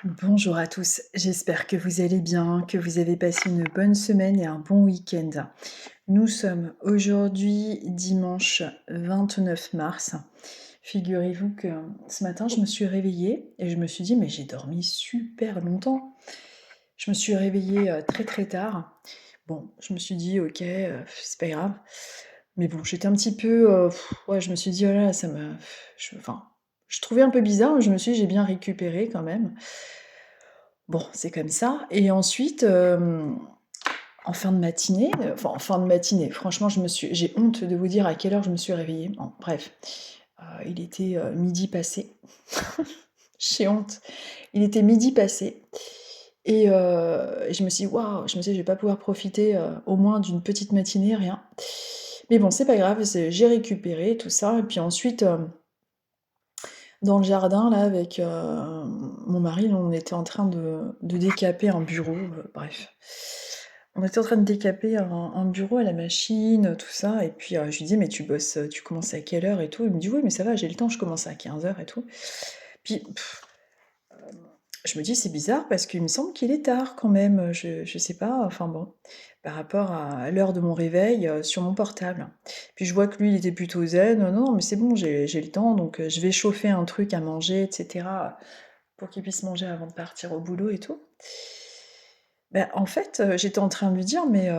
Bonjour à tous, j'espère que vous allez bien, que vous avez passé une bonne semaine et un bon week-end. Nous sommes aujourd'hui dimanche 29 mars. Figurez-vous que ce matin, je me suis réveillée et je me suis dit, mais j'ai dormi super longtemps. Je me suis réveillée très très tard. Bon, je me suis dit, ok, c'est pas grave. Mais bon, j'étais un petit peu, ouais, je me suis dit, oh là, enfin, je trouvais un peu bizarre, mais je me suis dit, j'ai bien récupéré quand même. Bon, c'est comme ça et ensuite, en fin de matinée, enfin en fin de matinée, franchement j'ai honte de vous dire à quelle heure je me suis réveillée. Bon bref, il était, midi passé. J'ai honte. Il était midi passé et je me suis dit: «Waouh!» Je me suis dit: «Je vais pas pouvoir profiter, au moins d'une petite matinée, rien». Mais bon, c'est pas grave, j'ai récupéré tout ça et puis ensuite, dans le jardin là avec, mon mari, on était en train de décaper un bureau, bref. On était en train de décaper un bureau à la machine, tout ça et puis, je lui dis: «Mais tu bosses, tu commences à quelle heure et tout?» Il me dit: «Oui, mais ça va, j'ai le temps, je commence à 15 heures et tout». Puis je me dis: «C'est bizarre parce qu'il me semble qu'il est tard quand même, je sais pas, enfin bon, par rapport à l'heure de mon réveil, sur mon portable». Puis je vois que lui, il était plutôt zen: «Non, non, mais c'est bon, j'ai le temps donc je vais chauffer un truc à manger et cetera, pour qu'il puisse manger avant de partir au boulot et tout». Bah, en fait, j'étais en train de lui dire: «Mais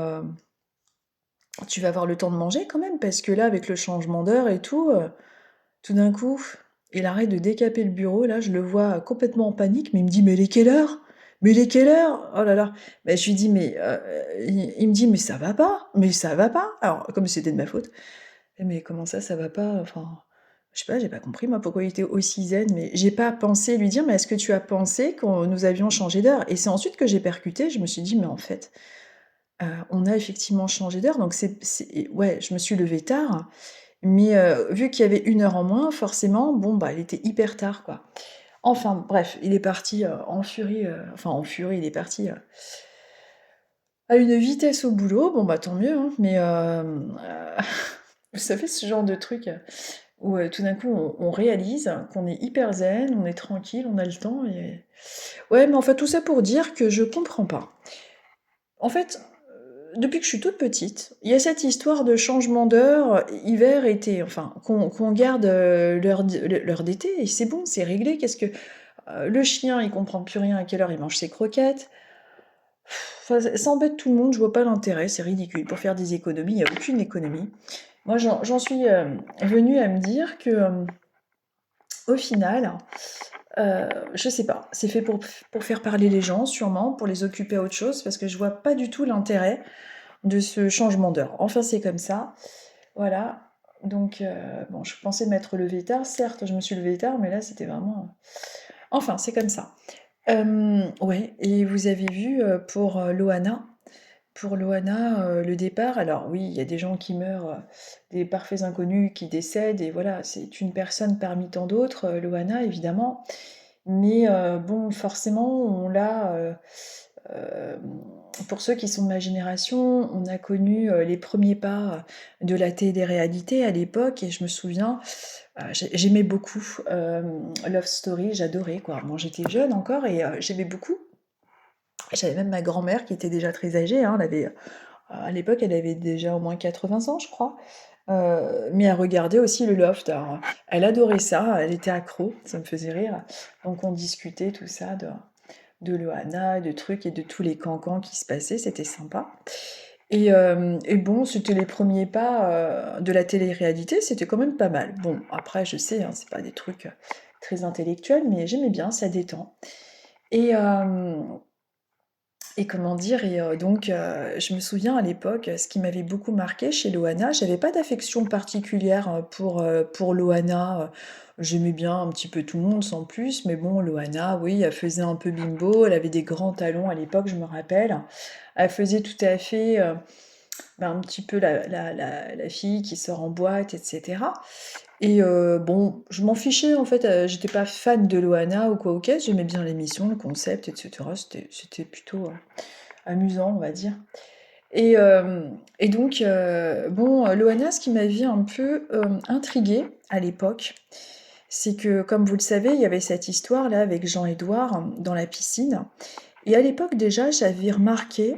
tu vas avoir le temps de manger quand même parce que là, avec le changement d'heure et tout d'un coup, il arrête de décaper le bureau, là, je le vois complètement en panique, mais il me dit: «Mais il est quelle heure? Mais il est quelle heure?» Oh là là! Bah, je lui dis: «Mais» il me dit: «Mais ça va pas, mais ça va pas!» Alors, comme si c'était de ma faute. «Mais comment ça va pas?» Enfin, je sais pas, j'ai pas compris moi pourquoi il était aussi zen, mais j'ai pas pensé lui dire: «Mais est-ce que tu as pensé que nous avions changé d'heure?» Et c'est ensuite que j'ai percuté, je me suis dit: «Mais en fait, on a effectivement changé d'heure, donc c'est ouais, je me suis levée tard, mais vu qu'il y avait 1 heure en moins, forcément, bon, bah, il était hyper tard, quoi. Enfin bref, il est parti, en furie, enfin en furie, il est parti, à une vitesse au boulot. Bon, bah, tant mieux, hein, mais vous savez ce genre de truc, où, tout d'un coup on réalise qu'on est hyper zen, on est tranquille, on a le temps et ouais, mais enfin tout ça pour dire que je comprends pas. En fait, depuis que je suis toute petite, il y a cette histoire de changement d'heure, hiver-été, enfin, qu'on garde, l'heure d'été et c'est bon, c'est réglé. Qu'est-ce que le chien, il comprend plus rien à quelle heure il mange ses croquettes. Enfin, ça embête tout le monde, je vois pas l'intérêt, c'est ridicule. Pour faire des économies, il y a aucune économie. Moi, j'en suis, venue à me dire que, au final, je sais pas, c'est fait pour faire parler les gens sûrement, pour les occuper à autre chose, parce que je vois pas du tout l'intérêt de ce changement d'heure. Enfin, c'est comme ça, voilà. Donc bon, je pensais m'être levée tard, certes, je me suis levée tard, mais là, c'était vraiment enfin, c'est comme ça. Ouais et vous avez vu, pour Loana, le départ, alors oui, il y a des gens qui meurent, des parfaits inconnus qui décèdent et voilà, c'est une personne parmi tant d'autres, Loana évidemment. Mais bon, forcément, on l'a, hem, pour ceux qui sont de ma génération, on a connu, les premiers pas, de la télé-réalité à l'époque et je me souviens, j'aimais beaucoup, Love Story, j'adorais quoi. Bon, j'étais jeune encore et j'aimais beaucoup. J'avais même ma grand-mère qui était déjà très âgée, hein, elle avait, à l'époque, elle avait déjà au moins 80 ans, je crois, mais elle regardait aussi le Loft. Alors, elle adorait ça, elle était accro, ça me faisait rire. Donc on discutait tout ça de Loana, de trucs et de tous les cancans qui se passaient, c'était sympa. Et bon, c'était les premiers pas, de la télé-réalité, c'était quand même pas mal. Bon, après, je sais, hein, c'est pas des trucs, très intellectuels, mais j'aimais bien, ça détend. Et hem et comment dire? Et donc je me souviens à l'époque, ce qui m'avait beaucoup marqué chez Loana, j'avais pas d'affection particulière, pour Loana, j'aimais bien un petit peu tout le monde sans plus, mais bon, Loana, oui, elle faisait un peu bimbo, elle avait des grands talons à l'époque, je me rappelle. Elle faisait tout à fait, bah, un petit peu la fille qui sort en boîte et cetera. Et bon, je m'en fichais en fait, j'étais pas fan de Loana ou quoi ou qu'est-ce, j'aimais bien l'émission, le concept et cetera. C'était plutôt, amusant, on va dire. Et donc bon, Loana, ce qui m'avait un peu, intriguée à l'époque, C'est que, comme vous le savez, il y avait cette histoire-là avec Jean-Édouard, dans la piscine et à l'époque déjà, j'avais remarqué,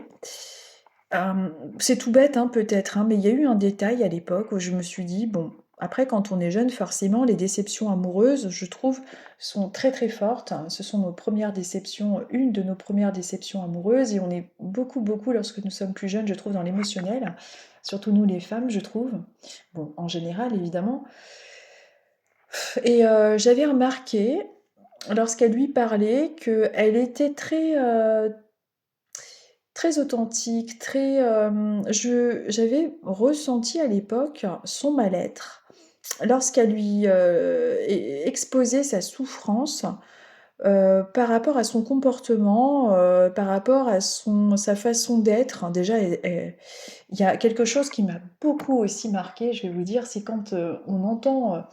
c'est tout bête, hein, peut-être, hein, mais il y a eu un détail à l'époque où je me suis dit: «Bon», après quand on est jeune, forcément, les déceptions amoureuses, je trouve, sont très, très fortes. Ce sont nos premières déceptions, une de nos premières déceptions amoureuses et on est beaucoup, beaucoup, lorsque nous sommes plus jeunes, je trouve, dans l'émotionnel, surtout nous les femmes, je trouve. Bon, en général, évidemment et j'avais remarqué, lorsqu'elle lui parlait, qu'elle était très authentique, j'avais ressenti à l'époque son mal-être lorsqu'elle lui, exposait sa souffrance, par rapport à son comportement, par rapport à sa façon d'être. Déjà, il y a quelque chose qui m'a beaucoup aussi marquée, je vais vous dire, c'est quand, on entend,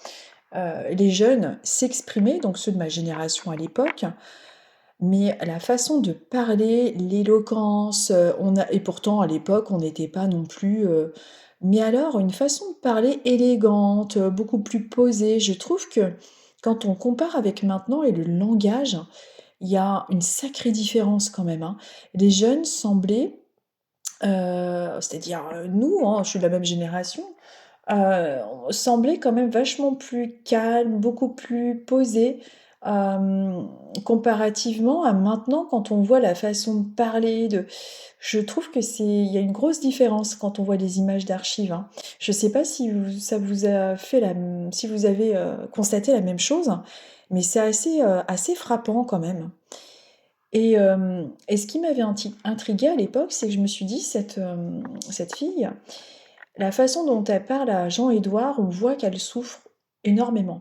les jeunes s'exprimer, donc ceux de ma génération à l'époque, mais la façon de parler, l'éloquence, on a et pourtant à l'époque on n'était pas non plus, mais alors une façon de parler élégante, beaucoup plus posée. Je trouve que quand on compare avec maintenant et le langage, il y a une sacrée différence quand même, hein. Les jeunes semblaient, c'est-à-dire, nous, hein, je suis de la même génération, semblaient quand même vachement plus calmes, beaucoup plus posés, comparativement à maintenant quand on voit la façon de parler, je trouve que il y a une grosse différence quand on voit les images d'archives, hein. Je sais pas si ça vous a fait si vous avez, constaté la même chose, mais c'est assez frappant quand même et ce qui m'avait intriguée à l'époque, c'est que je me suis dit: «Cette fille, la façon dont elle parle à Jean-Édouard, on voit qu'elle souffre énormément.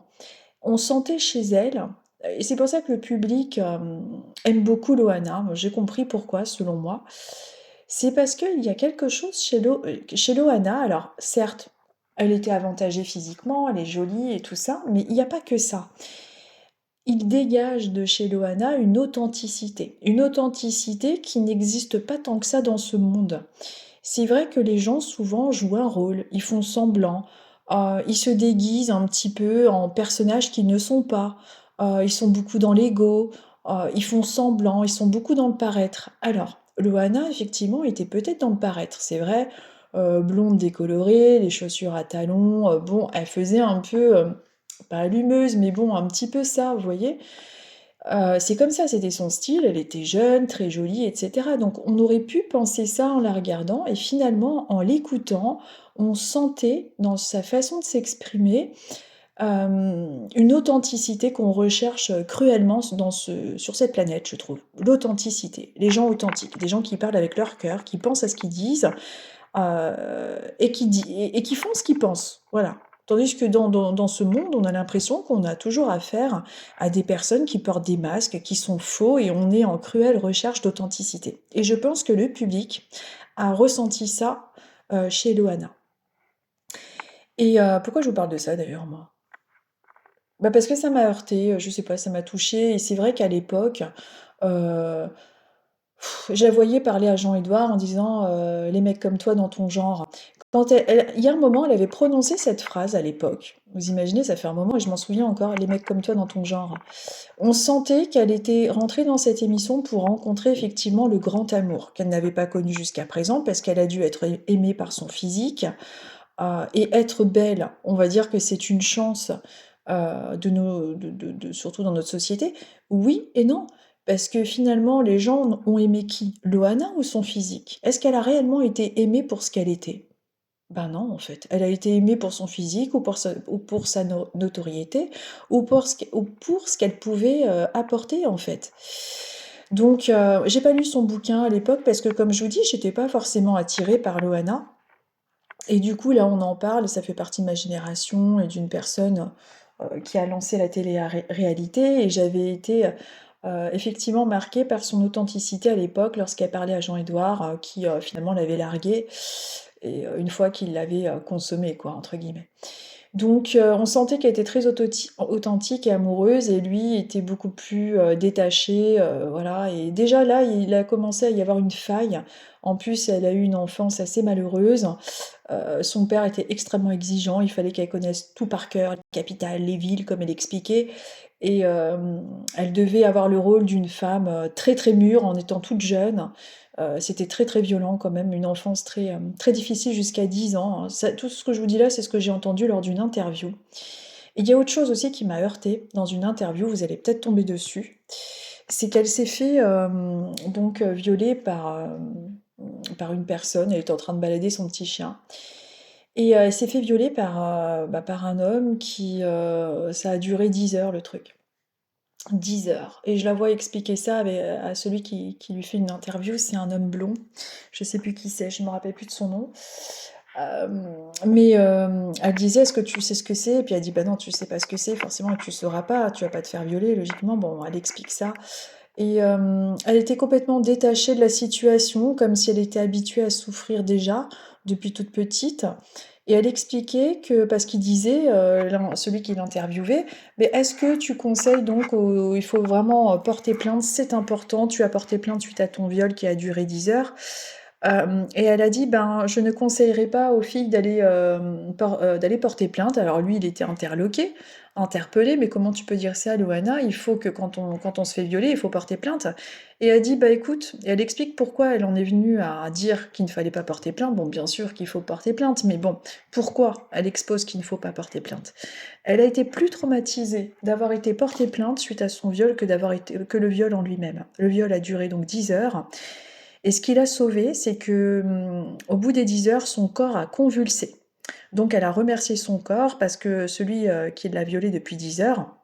On sentait chez elle, et c'est pour ça que le public aime beaucoup Loana, moi j'ai compris pourquoi selon moi. C'est parce qu'il y a quelque chose chez Loana, alors certes, elle était avantagée physiquement, elle est jolie et tout ça, mais il n'y a pas que ça. Il dégage de chez Loana une authenticité qui n'existe pas tant que ça dans ce monde. C'est vrai que les gens souvent jouent un rôle, ils font semblant, ils se déguisent un petit peu en personnages qu'ils ne sont pas, ils sont beaucoup dans l'ego, ils font semblant, ils sont beaucoup dans le paraître. Alors, Loana effectivement était peut-être dans le paraître, c'est vrai, blonde décolorée, les chaussures à talons, bon, elle faisait un peu, pas allumeuse, mais bon, un petit peu ça, vous voyez? C'est comme ça, c'était son style, elle était jeune, très jolie et cetera. Donc on aurait pu penser ça en la regardant et finalement, en l'écoutant, on sentait dans sa façon de s'exprimer, une authenticité qu'on recherche, cruellement sur cette planète, je trouve. L'authenticité, les gens authentiques, des gens qui parlent avec leur cœur, qui pensent à ce qu'ils disent, et qui font ce qu'ils pensent, voilà. Tandis que dans ce monde, on a l'impression qu'on a toujours affaire à des personnes qui portent des masques, qui sont faux et on est en cruelle recherche d'authenticité et je pense que le public a ressenti ça, chez Loana et pourquoi je vous parle de ça d'ailleurs, moi? Bah, parce que ça m'a heurtée, je sais pas, ça m'a touchée et c'est vrai qu'à l'époque, heu je la voyais parler à Jean-Édouard en disant, «Les mecs comme toi dans ton genre». Quand il y a un moment, elle avait prononcé cette phrase à l'époque. Vous imaginez, ça fait un moment et je m'en souviens encore: «Les mecs comme toi dans ton genre». On sentait qu'elle était rentrée dans cette émission pour rencontrer effectivement le grand amour, qu'elle n'avait pas connu jusqu'à présent parce qu'elle a dû être aimée par son physique, et être belle, on va dire que c'est une chance, de nos surtout dans notre société. Oui et non, parce que finalement les gens ont aimé qui? Loana ou son physique? Est-ce qu'elle a réellement été aimée pour ce qu'elle était? Ben non, en fait. Elle a été aimée pour son physique ou pour sa notoriété ou pour ce qu'elle pouvait, apporter, en fait. Donc j'ai pas lu son bouquin à l'époque parce que comme je vous dis, j'étais pas forcément attirée par Loana et du coup, là, on en parle, ça fait partie de ma génération et d'une personne, qui a lancé la télé-réalité et j'avais été, effectivement marquée par son authenticité à l'époque lorsqu'elle parlait à Jean-Édouard, qui, finalement l'avait larguée et une fois qu'il l'avait, «consommée» quoi, entre guillemets. Donc on sentait qu'elle était très authentique et amoureuse et lui était beaucoup plus, détaché, voilà et déjà là, il a commencé à y avoir une faille. En plus, elle a eu une enfance assez malheureuse. Son père était extrêmement exigeant, il fallait qu'elle connaisse tout par cœur, les capitales, les villes, comme elle expliquait et elle devait avoir le rôle d'une femme, très, très mûre en étant toute jeune. C'était très, très violent quand même, une enfance très, très difficile jusqu'à 10 ans, hein. Ça tout ce que je vous dis là, c'est ce que j'ai entendu lors d'une interview. Et il y a autre chose aussi qui m'a heurtée dans une interview, vous allez peut-être tomber dessus, c'est qu'elle s'est fait, donc violer par une personne. Elle était en train de balader son petit chien et elle s'est fait violer par un homme qui, ça a duré 10 heures le truc. 10 heures et je la vois expliquer ça à celui qui lui fait une interview, c'est un homme blond. Je sais plus qui c'est, je me rappelle plus de son nom. Mais elle disait: «Est-ce que tu sais ce que c'est?» Et puis elle dit: «Bah non, tu sais pas ce que c'est, forcément tu sauras pas, tu vas pas te faire violer logiquement». Bon, elle explique ça et elle était complètement détachée de la situation, comme si elle était habituée à souffrir déjà, depuis toute petite et elle expliquait que parce qu'il disait, celui qui l'interviewait: «Mais est-ce que tu conseilles donc aux il faut vraiment, porter plainte, c'est important, tu as porté plainte suite à ton viol qui a duré 10 heures». Et elle a dit: «Ben, je ne conseillerais pas aux filles d'aller porter plainte». Alors lui, il était interpellé: «Mais comment tu peux dire ça, Loana? Il faut que quand on se fait violer, il faut porter plainte». Et elle dit: «Bah, écoute» et elle explique pourquoi elle en est venue à dire qu'il ne fallait pas porter plainte. Bon, bien sûr qu'il faut porter plainte, mais bon, pourquoi elle expose qu'il ne faut pas porter plainte? Elle a été plus traumatisée d'avoir été portée plainte suite à son viol que le viol en lui-même. Le viol a duré donc 10 heures et ce qui l'a sauvée, c'est que, au bout des 10 heures, son corps a convulsé. Donc elle a remercié son corps parce que celui, qui l'a violée depuis 10 heures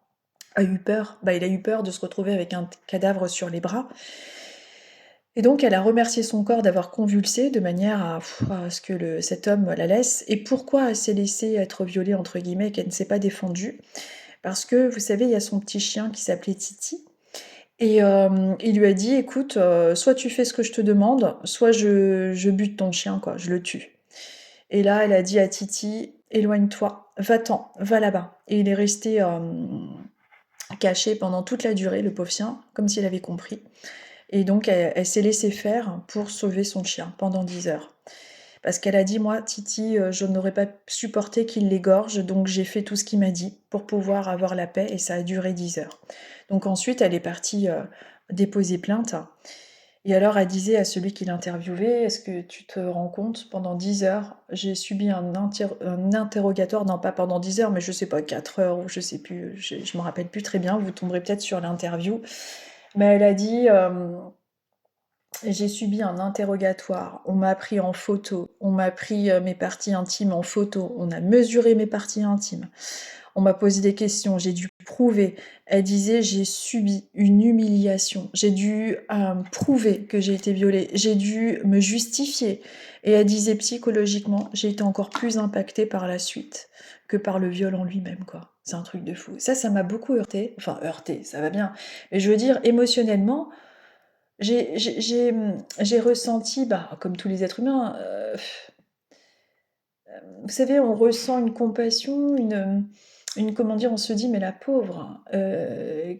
a eu peur. Bah, il a eu peur de se retrouver avec un cadavre sur les bras et donc elle a remercié son corps d'avoir convulsé de manière à ce que cet homme la laisse. Et pourquoi elle s'est laissée être «violée» entre guillemets et qu'elle ne s'est pas défendue? Parce que vous savez, il y a son petit chien qui s'appelait Titi et il lui a dit: «Écoute, soit tu fais ce que je te demande, soit je bute ton chien quoi, je le tue». Et là, elle a dit à Titi: «Éloigne-toi, va-t'en, va là-bas». Et il est resté, caché pendant toute la durée, le pauvre chien, comme s'il avait compris. Et donc elle s'est laissée faire pour sauver son chien pendant 10 heures. Parce qu'elle a dit: «Moi, Titi, je n'aurais pas supporté qu'il l'égorge, donc j'ai fait tout ce qu'il m'a dit pour pouvoir avoir la paix» et ça a duré 10 heures. Donc ensuite, elle est partie, déposer plainte et alors elle disait à celui qui l'interviewait: «Est-ce que tu te rends compte, pendant 10 heures, j'ai subi un interrogatoire», non pas pendant 10 heures, mais je sais pas, 4 heures ou je sais plus, je me rappelle plus très bien, vous tomberez peut-être sur l'interview. Mais elle a dit, «J'ai subi un interrogatoire, on m'a pris en photo, on m'a pris, mes parties intimes en photo, on a mesuré mes parties intimes, on m'a posé des questions, j'ai dû prouver». Elle disait: «J'ai subi une humiliation, j'ai dû, prouver que j'ai été violée, j'ai dû me justifier» et elle disait: «Psychologiquement, j'ai été encore plus impactée par la suite que par le viol en lui-même, quoi». C'est un truc de fou. Ça m'a beaucoup heurtée, enfin heurtée, ça va bien, mais je veux dire émotionnellement, j'ai ressenti, bah, comme tous les êtres humains, vous savez, on ressent une compassion, une comment dire? On se dit: «Mais la pauvre,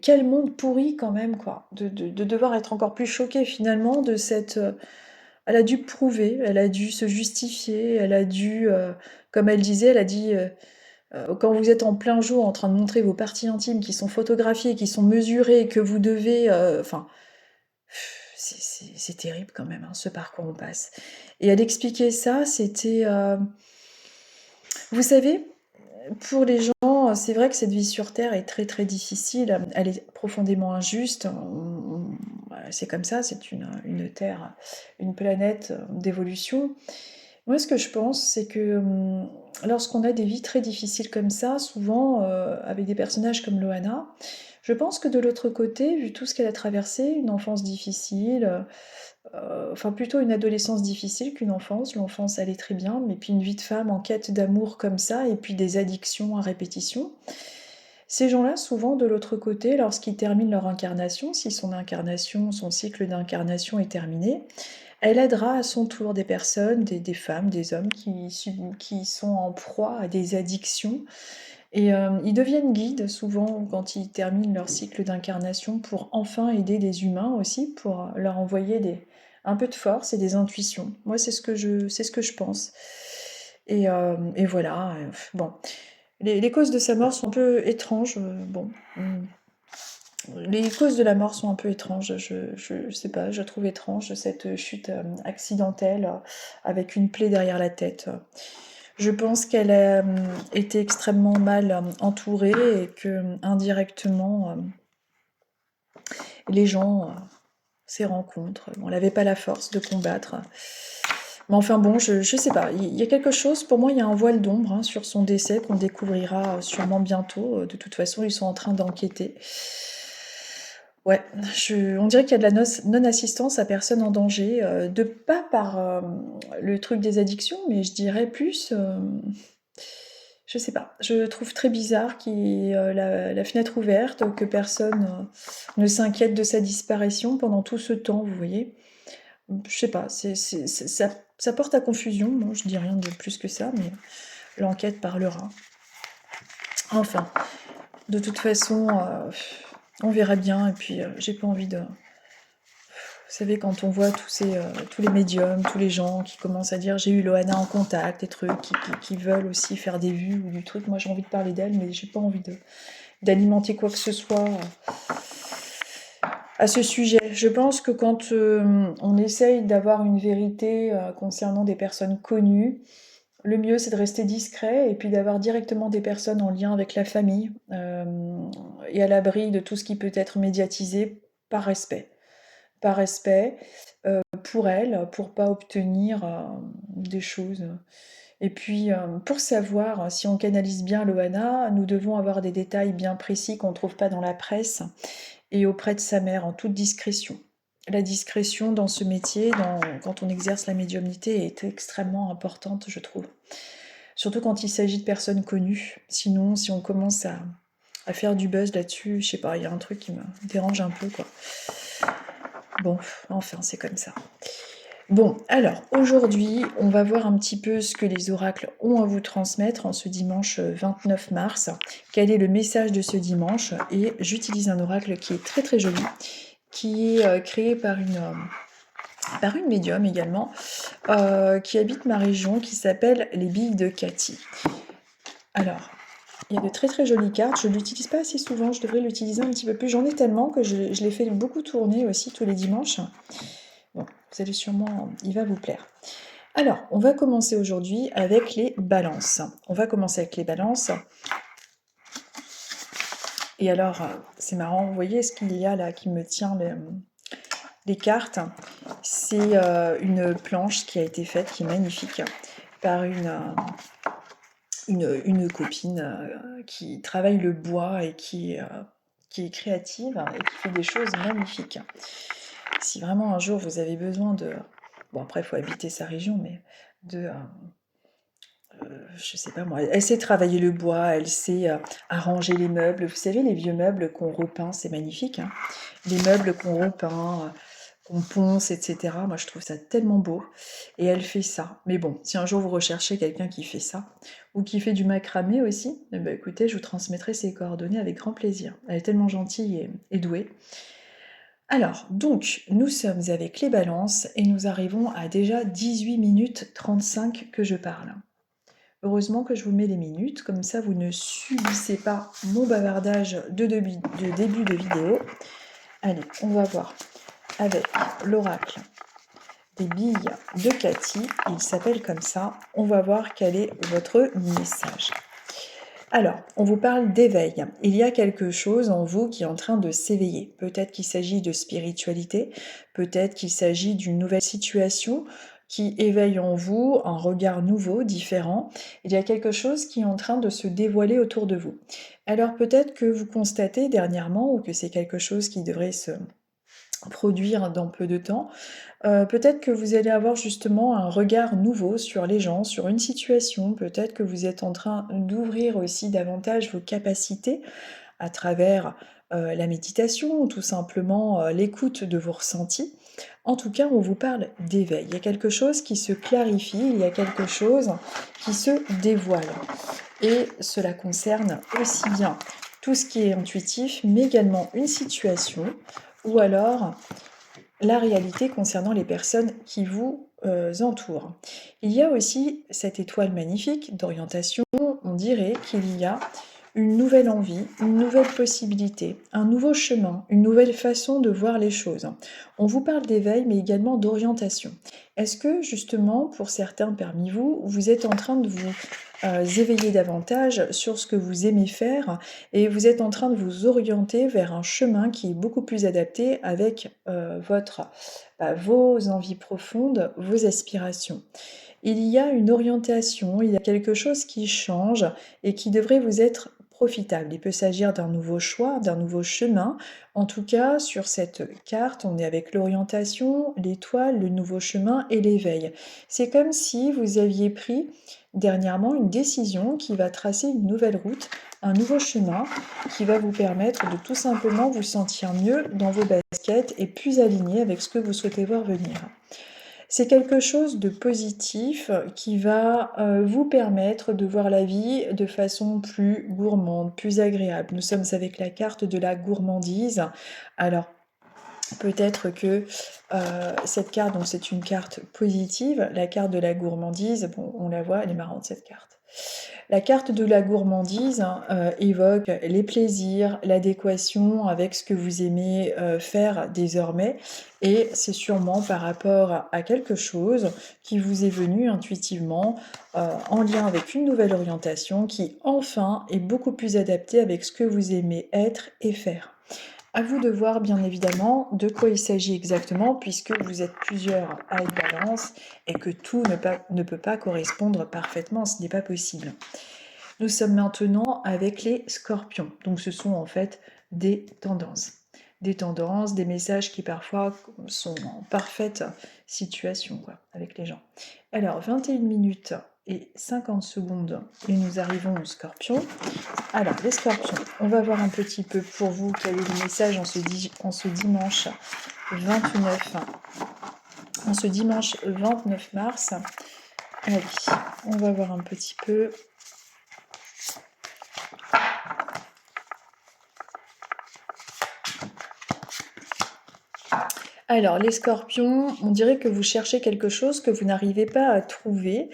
quel monde pourri quand même quoi!» De devoir être encore plus choquée finalement de cette, elle a dû prouver, elle a dû se justifier, elle a dû, comme elle disait, elle a dit, «Quand vous êtes en plein jour en train de montrer vos parties intimes qui sont photographiées, qui sont mesurées, que vous devez, enfin c'est terrible quand même, hein, ce par quoi on passe». Et elle expliquait ça, c'était, vous savez, pour les gens, c'est vrai que cette vie sur terre est très, très difficile, elle est profondément injuste, voilà, c'est comme ça, c'est une terre, une planète, d'évolution. Moi, ce que je pense, c'est que, lorsqu'on a des vies très difficiles comme ça, souvent, avec des personnages comme Loana, je pense que de l'autre côté, vu tout ce qu'elle a traversé, une enfance difficile, enfin plutôt une adolescence difficile qu'une enfance. L'enfance allait très bien, mais puis une vie de femme en quête d'amour comme ça et puis des addictions à répétition. Ces gens-là, souvent de l'autre côté, lorsqu'ils terminent leur incarnation, si son incarnation, son cycle d'incarnation est terminé, Elle aidera à son tour des personnes, des femmes, des hommes qui sont en proie à des addictions et ils deviennent guides souvent quand ils terminent leur cycle d'incarnation pour enfin aider des humains aussi, pour leur envoyer un peu de force et des intuitions. Moi, c'est ce que je pense et voilà, bon. Les causes de sa mort sont un peu étranges, bon, les causes de la mort sont un peu étranges. Je sais pas, je trouve étrange cette chute accidentelle avec une plaie derrière la tête. Je pense qu'elle a été extrêmement mal entourée et que indirectement les gens ces rencontres, bon, elle n'avait pas la force de combattre. Mais enfin bon, je sais pas, il y a quelque chose, pour moi il y a un voile d'ombre sur son décès qu'on découvrira sûrement bientôt. De toute façon, ils sont en train d'enquêter. Ouais, on dirait qu'il y a de la non-assistance à personne en danger, de pas par le truc des addictions, mais je dirais plus, je sais pas, je trouve très bizarre qu'il y ait la fenêtre ouverte, que personne ne s'inquiète de sa disparition pendant tout ce temps, vous voyez. Je sais pas, ça porte à confusion, bon, je dis rien de plus que ça, mais l'enquête parlera. Enfin, de toute façon, on verra bien, et puis j'ai pas envie de. Vous savez, quand on voit tous les médiums, tous les gens qui commencent à dire j'ai eu Loana en contact, des trucs, qui veulent aussi faire des vues ou du truc, moi j'ai envie de parler d'elle, mais j'ai pas envie d'alimenter quoi que ce soit à ce sujet. Je pense que quand on essaye d'avoir une vérité concernant des personnes connues, le mieux c'est de rester discret et puis d'avoir directement des personnes en lien avec la famille et à l'abri de tout ce qui peut être médiatisé par respect. Par respect pour elle, pour pas obtenir des choses. Et puis, pour savoir si on canalise bien Loana, nous devons avoir des détails bien précis qu'on ne trouve pas dans la presse et auprès de sa mère en toute discrétion. La discrétion dans ce métier, quand on exerce la médiumnité, est extrêmement importante, je trouve. Surtout quand il s'agit de personnes connues. Sinon, si on commence à faire du buzz là-dessus, je sais pas, il y a un truc qui me dérange un peu, quoi. Bon, enfin, c'est comme ça. Bon, alors, aujourd'hui, on va voir un petit peu ce que les oracles ont à vous transmettre en ce dimanche 29 mars. Quel est le message de ce dimanche? Et j'utilise un oracle qui est très très joli, qui est créé par une médium également, qui habite ma région, qui s'appelle les billes de Cathy. Alors, il y a de très très jolies cartes, je ne l'utilise pas assez souvent, je devrais l'utiliser un petit peu plus. J'en ai tellement que je l'ai fait beaucoup tourner aussi tous les dimanches. Bon, vous allez sûrement, il va vous plaire. Alors, on va commencer aujourd'hui avec les balances. On va commencer avec les balances. Et alors, c'est marrant, vous voyez ce qu'il y a là qui me tient les cartes? C'est une planche qui a été faite, qui est magnifique, par une copine qui travaille le bois et qui est créative et qui fait des choses magnifiques. Si vraiment un jour vous avez besoin de... Bon, après, il faut habiter sa région, mais je sais pas moi, elle sait travailler le bois, elle sait arranger les meubles. Vous savez, les vieux meubles qu'on repeint, c'est magnifique, hein. Les meubles qu'on repeint, qu'on ponce, etc. Moi, je trouve ça tellement beau. Et elle fait ça. Mais bon, si un jour vous recherchez quelqu'un qui fait ça, ou qui fait du macramé aussi, eh ben, écoutez, je vous transmettrai ses coordonnées avec grand plaisir. Elle est tellement gentille et douée. Alors, donc, nous sommes avec les balances et nous arrivons à déjà 18 minutes 35 que je parle. Heureusement que je vous mets les minutes, comme ça vous ne subissez pas mon bavardage de début de vidéo. Allez, on va voir avec l'oracle des billes de Cathy, il s'appelle comme ça. On va voir quel est votre message. Alors, on vous parle d'éveil. Il y a quelque chose en vous qui est en train de s'éveiller. Peut-être qu'il s'agit de spiritualité, peut-être qu'il s'agit d'une nouvelle situation qui éveille en vous un regard nouveau, différent. Il y a quelque chose qui est en train de se dévoiler autour de vous. Alors peut-être que vous constatez dernièrement, ou que c'est quelque chose qui devrait se produire dans peu de temps, peut-être que vous allez avoir justement un regard nouveau sur les gens, sur une situation. Peut-être que vous êtes en train d'ouvrir aussi davantage vos capacités à travers la méditation ou tout simplement, l'écoute de vos ressentis. En tout cas, on vous parle d'éveil. Il y a quelque chose qui se clarifie, il y a quelque chose qui se dévoile et cela concerne aussi bien tout ce qui est intuitif, mais également une situation ou alors la réalité concernant les personnes qui vous, entourent. Il y a aussi cette étoile magnifique d'orientation, on dirait qu'il y a une nouvelle envie, une nouvelle possibilité, un nouveau chemin, une nouvelle façon de voir les choses. On vous parle d'éveil, mais également d'orientation. Est-ce que justement, pour certains parmi vous, vous êtes en train de vous, éveiller davantage sur ce que vous aimez faire et vous êtes en train de vous orienter vers un chemin qui est beaucoup plus adapté avec, vos envies profondes, vos aspirations? Il y a une orientation, il y a quelque chose qui change et qui devrait vous être profitable. Il peut s'agir d'un nouveau choix, d'un nouveau chemin. En tout cas, sur cette carte, on est avec l'orientation, l'étoile, le nouveau chemin et l'éveil. C'est comme si vous aviez pris dernièrement une décision qui va tracer une nouvelle route, un nouveau chemin qui va vous permettre de tout simplement vous sentir mieux dans vos baskets et plus aligné avec ce que vous souhaitez voir venir. C'est quelque chose de positif qui va, vous permettre de voir la vie de façon plus gourmande, plus agréable. Nous sommes avec la carte de la gourmandise. Alors, peut-être que, cette carte, donc c'est une carte positive, la carte de la gourmandise, bon, on la voit, elle est marrante cette carte. La carte de la gourmandise, évoque les plaisirs, l'adéquation avec ce que vous aimez, faire désormais et c'est sûrement par rapport à quelque chose qui vous est venu intuitivement, en lien avec une nouvelle orientation qui enfin est beaucoup plus adaptée avec ce que vous aimez être et faire. À vous de voir bien évidemment de quoi il s'agit exactement puisque vous êtes plusieurs à être balance et que tout ne peut pas correspondre parfaitement, ce n'est pas possible. Nous sommes maintenant avec les scorpions. Donc ce sont en fait des tendances. Des tendances, des messages qui parfois sont en parfaite situation avec les gens. Alors 21 minutes et 50 secondes et nous arrivons aux scorpions. Alors les scorpions, on va voir un petit peu pour vous quel est le message en ce dimanche 29, en ce dimanche 29 mars. Allez, on va voir un petit peu. Alors, les scorpions, on dirait que vous cherchez quelque chose que vous n'arrivez pas à trouver.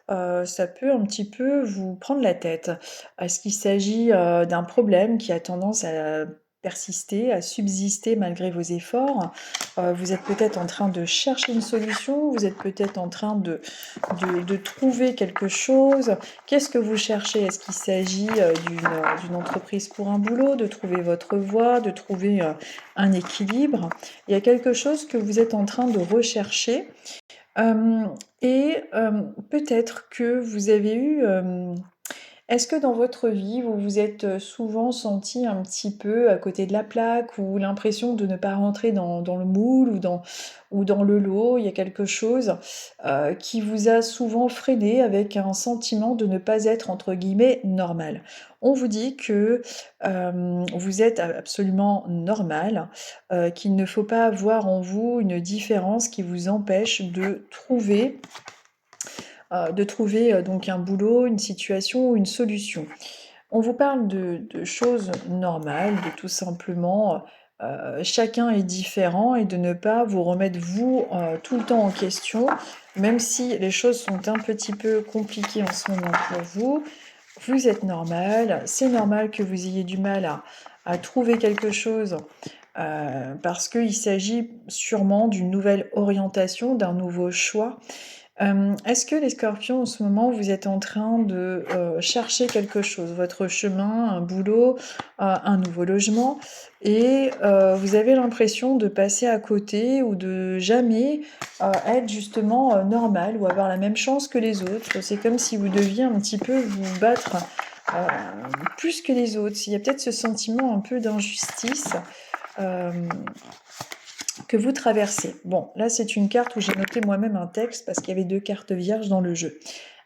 Ça peut un petit peu vous prendre la tête. Est-ce qu'il s'agit, d'un problème qui a tendance à persister, à subsister malgré vos efforts? Vous êtes peut-être en train de chercher une solution, vous êtes peut-être en train de trouver quelque chose. Qu'est-ce que vous cherchez? Est-ce qu'il s'agit, d'une entreprise pour un boulot, de trouver votre voie, de trouver, un équilibre? Il y a quelque chose que vous êtes en train de rechercher, peut-être que vous avez eu, est-ce que dans votre vie, vous vous êtes, souvent senti un petit peu à côté de la plaque ou l'impression de ne pas rentrer dans le moule ou dans le lot? Il y a quelque chose, qui vous a souvent freiné avec un sentiment de ne pas être entre guillemets «normal». On vous dit que, vous êtes absolument normal, qu'il ne faut pas voir en vous une différence qui vous empêche de trouver, donc un boulot, une situation ou une solution. On vous parle de choses normales, de tout simplement, chacun est différent et de ne pas vous remettre vous, tout le temps en question, même si les choses sont un petit peu compliquées en ce moment pour vous. Vous êtes normal, c'est normal que vous ayez du mal à trouver quelque chose, parce qu'il s'agit sûrement d'une nouvelle orientation, d'un nouveau choix. Est-ce que les scorpions, en ce moment, vous êtes en train de, chercher quelque chose? Votre chemin, un boulot, un nouveau logement et vous avez l'impression de passer à côté ou de jamais, être justement, normal ou avoir la même chance que les autres. C'est comme si vous deviez un petit peu vous battre, plus que les autres. Il y a peut-être ce sentiment un peu d'injustice, hem que vous traversez. Bon, là, c'est une carte où j'ai noté moi-même un texte parce qu'il y avait 2 cartes vierges dans le jeu.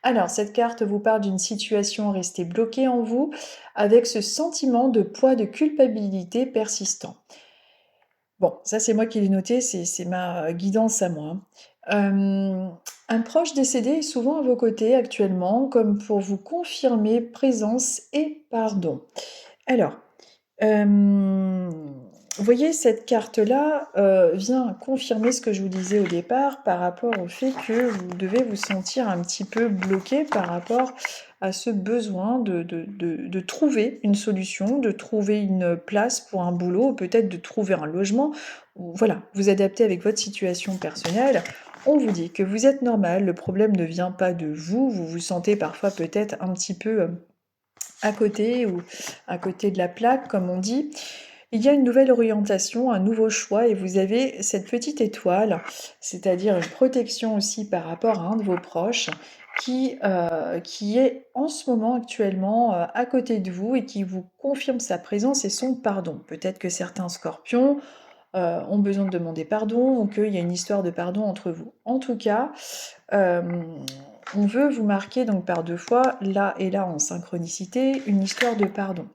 Alors, cette carte vous parle d'une situation restée bloquée en vous, avec ce sentiment de poids de culpabilité persistant. Bon, ça c'est moi qui l'ai noté, c'est ma guidance à moi, hein. Un proche décédé est souvent à vos côtés actuellement, comme pour vous confirmer présence et pardon. Alors, Hem, vous voyez, cette carte-là, vient confirmer ce que je vous disais au départ par rapport au fait que vous devez vous sentir un petit peu bloqué par rapport à ce besoin de trouver une solution, de trouver une place pour un boulot, ou peut-être de trouver un logement, ou voilà, vous adapter avec votre situation personnelle. On vous dit que vous êtes normal, le problème ne vient pas de vous, vous vous sentez parfois peut-être un petit peu, à côté ou à côté de la plaque, comme on dit. Il y a une nouvelle orientation, un nouveau choix et vous avez cette petite étoile, c'est-à-dire une protection aussi par rapport à un de vos proches qui est en ce moment actuellement à côté de vous et qui vous confirme sa présence et son pardon. Peut-être que certains scorpions ont besoin de demander pardon ou qu'il y a une histoire de pardon entre vous. En tout cas, on veut vous marquer donc par 2 fois, là et là en synchronicité, une histoire de pardon.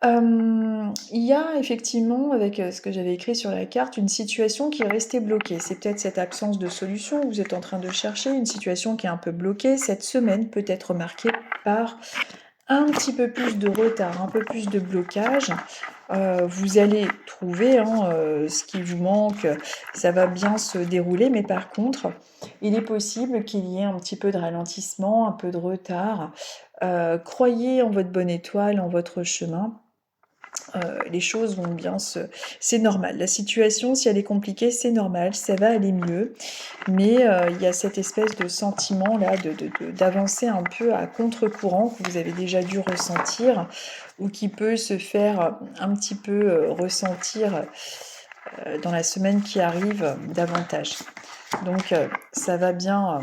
Il y a effectivement avec, ce que j'avais écrit sur la carte, une situation qui est restée bloquée. C'est peut-être cette absence de solution que vous êtes en train de chercher, une situation qui est un peu bloquée. Cette semaine peut être marquée par un petit peu plus de retard, un peu plus de blocage. Vous allez trouver, hein, ce qui vous manque, ça va bien se dérouler, mais par contre, il est possible qu'il y ait un petit peu de ralentissement, un peu de retard. Croyez en votre bonne étoile, en votre chemin. Les choses vont bien se c'est normal. La situation, si elle est compliquée, c'est normal, ça va aller mieux. Mais, il y a cette espèce de sentiment-là d'avancer un peu à contre-courant que vous avez déjà dû ressentir ou qui peut se faire, un petit peu, ressentir, dans la semaine qui arrive, davantage. Donc, ça va bien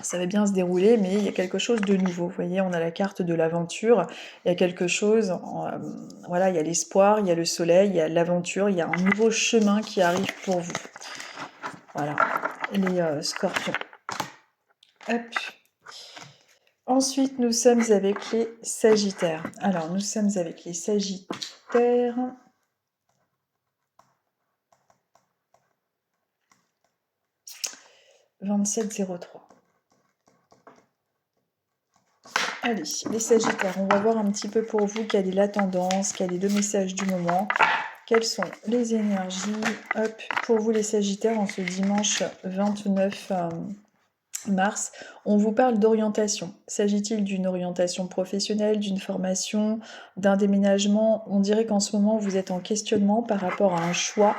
se dérouler, mais il y a quelque chose de nouveau. Vous voyez, on a la carte de l'aventure, il y a quelque chose, voilà, il y a l'espoir, il y a le soleil, il y a l'aventure, il y a un nouveau chemin qui arrive pour vous. Voilà, les scorpions. Hop. Ensuite, nous sommes avec les sagittaires. Alors, nous sommes avec les sagittaires. « 2703 ». Allez, les sagittaires, on va voir un petit peu pour vous quelle est la tendance, quel est le message du moment, quelles sont les énergies. Hop, pour vous les sagittaires, en ce dimanche 29 mars, on vous parle d'orientation. S'agit-il d'une orientation professionnelle, d'une formation, d'un déménagement? On dirait qu'en ce moment, vous êtes en questionnement par rapport à un choix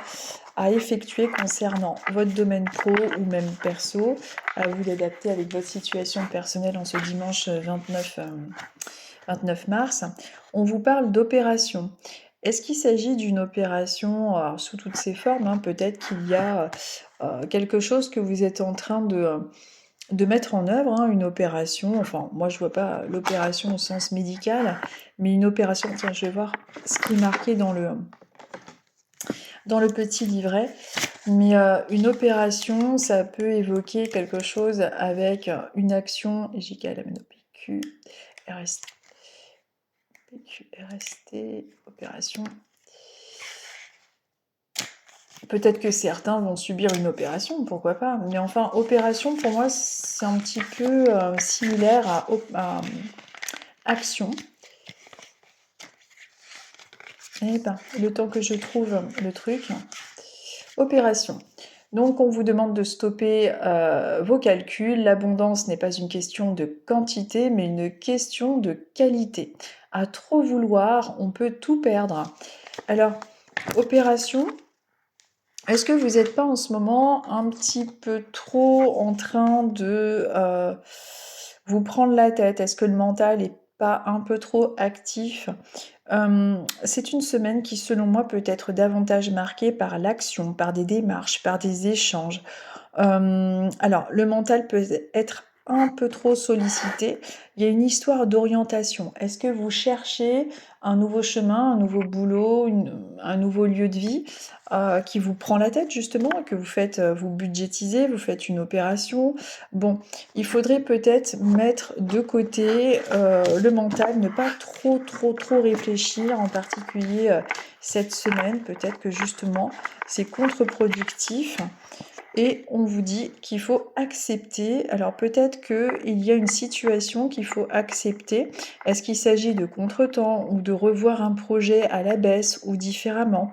à effectuer concernant votre domaine pro ou même perso. À vous d'adapter avec votre situation personnelle en ce dimanche 29 mars. On vous parle d'opération. Est-ce qu'il s'agit d'une opération sous toutes ses formes, hein? Peut-être qu'il y a quelque chose que vous êtes en train de mettre en œuvre, hein, une opération, enfin moi je vois pas l'opération au sens médical, mais une opération, tiens je vais voir ce qui est marqué dans le petit livret, mais une opération ça peut évoquer quelque chose avec une action, JKLMNO, PQ, RST, PQ, RST, opération. Peut-être que certains vont subir une opération, pourquoi pas. Mais enfin, opération, pour moi, c'est un petit peu similaire à action. Eh ben, le temps que je trouve le truc. Opération. Donc, on vous demande de stopper vos calculs. L'abondance n'est pas une question de quantité, mais une question de qualité. À trop vouloir, on peut tout perdre. Alors, opération... Est-ce que vous n'êtes pas en ce moment un petit peu trop en train de vous prendre la tête? Est-ce que le mental n'est pas un peu trop actif? C'est une semaine qui, selon moi, peut être davantage marquée par l'action, par des démarches, par des échanges. Alors, le mental peut être un peu trop sollicité. Il y a une histoire d'orientation. Est-ce que vous cherchez un nouveau chemin, un nouveau boulot, un nouveau lieu de vie qui vous prend la tête justement, que vous faites, vous budgétisez, vous faites une opération. Bon, il faudrait peut-être mettre de côté le mental, ne pas trop réfléchir, en particulier cette semaine. Peut-être que justement c'est contre-productif. Et on vous dit qu'il faut accepter. Alors peut-être qu'il y a une situation qu'il faut accepter. Est-ce qu'il s'agit de contretemps ou de revoir un projet à la baisse ou différemment?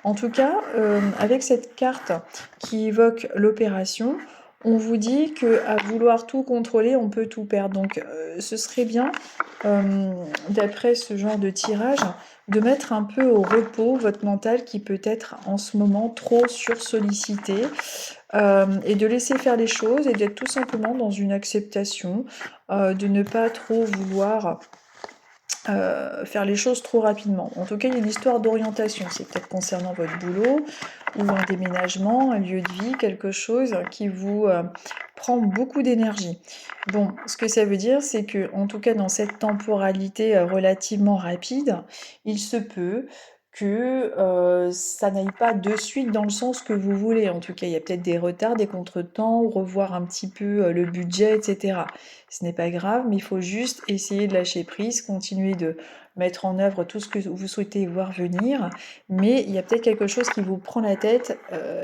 En tout cas, avec cette carte qui évoque l'opération, on vous dit qu'à vouloir tout contrôler, on peut tout perdre. Donc ce serait bien, d'après ce genre de tirage, de mettre un peu au repos votre mental qui peut être en ce moment trop sursollicité. Et de laisser faire les choses et d'être tout simplement dans une acceptation, de ne pas trop vouloir faire les choses trop rapidement. En tout cas, il y a une histoire d'orientation. C'est peut-être concernant votre boulot ou un déménagement, un lieu de vie, quelque chose qui vous prend beaucoup d'énergie. Bon, ce que ça veut dire, c'est que, en tout cas, dans cette temporalité relativement rapide, il se peut que ça n'aille pas de suite dans le sens que vous voulez. En tout cas, il y a peut-être des retards, des contretemps, revoir un petit peu le budget, etc. Ce n'est pas grave, mais il faut juste essayer de lâcher prise, continuer de mettre en œuvre tout ce que vous souhaitez voir venir, mais il y a peut-être quelque chose qui vous prend la tête,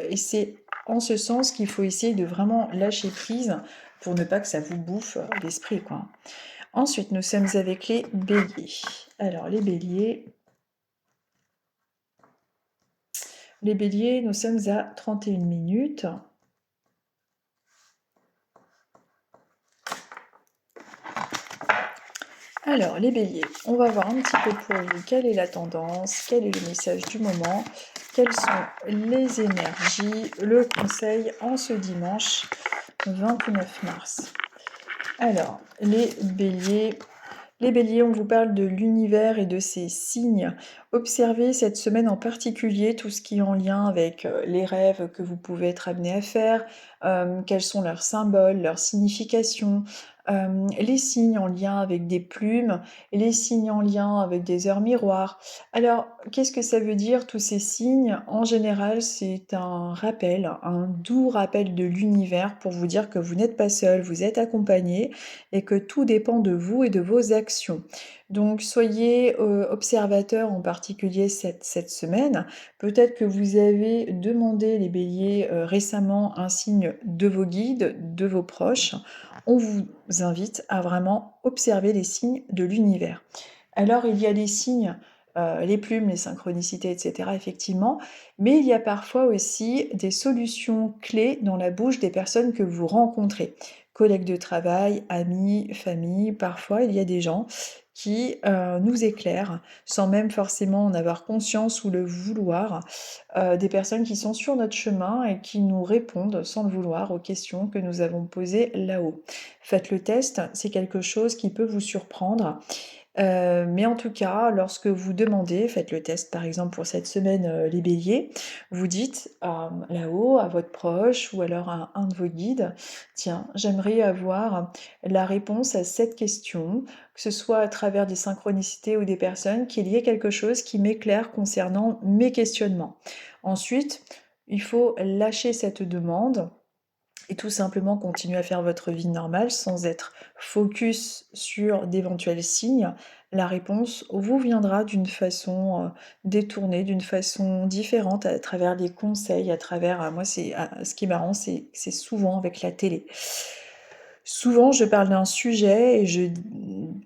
et c'est en ce sens qu'il faut essayer de vraiment lâcher prise pour ne pas que ça vous bouffe l'esprit, quoi. Ensuite, nous sommes avec les béliers. Alors, les béliers, nous sommes à 31 minutes. Alors, les béliers, on va voir un petit peu pour vous quelle est la tendance, quel est le message du moment, quelles sont les énergies, le conseil en ce dimanche 29 mars. Alors, les béliers, on vous parle de l'univers et de ses signes. Observez cette semaine en particulier tout ce qui est en lien avec les rêves que vous pouvez être amené à faire, quels sont leurs symboles, leurs significations, les signes en lien avec des plumes, les signes en lien avec des heures miroirs. Alors, qu'est-ce que ça veut dire tous ces signes? En général, c'est un rappel, un doux rappel de l'univers pour vous dire que vous n'êtes pas seul, vous êtes accompagné et que tout dépend de vous et de vos actions. Donc soyez observateurs en particulier cette semaine. Peut-être que vous avez demandé, les béliers, récemment un signe de vos guides, de vos proches. On vous invite à vraiment observer les signes de l'univers. Alors il y a les signes, les plumes, les synchronicités, etc., effectivement, mais il y a parfois aussi des solutions clés dans la bouche des personnes que vous rencontrez. Collègues de travail, amis, famille, parfois il y a des gens qui nous éclairent sans même forcément en avoir conscience ou le vouloir, des personnes qui sont sur notre chemin et qui nous répondent sans le vouloir aux questions que nous avons posées là-haut. Faites le test, c'est quelque chose qui peut vous surprendre. Mais en tout cas, lorsque vous demandez, faites le test par exemple pour cette semaine, les béliers, vous dites, là-haut à votre proche ou alors à un de vos guides: «Tiens, j'aimerais avoir la réponse à cette question», que ce soit à travers des synchronicités ou des personnes, qu'il y ait quelque chose qui m'éclaire concernant mes questionnements. Ensuite, il faut lâcher cette demande et tout simplement continuer à faire votre vie normale sans être focus sur d'éventuels signes. La réponse vous viendra d'une façon détournée, d'une façon différente, à travers des conseils, à travers... moi, ce qui est marrant, c'est souvent avec la télé. Souvent, je parle d'un sujet et je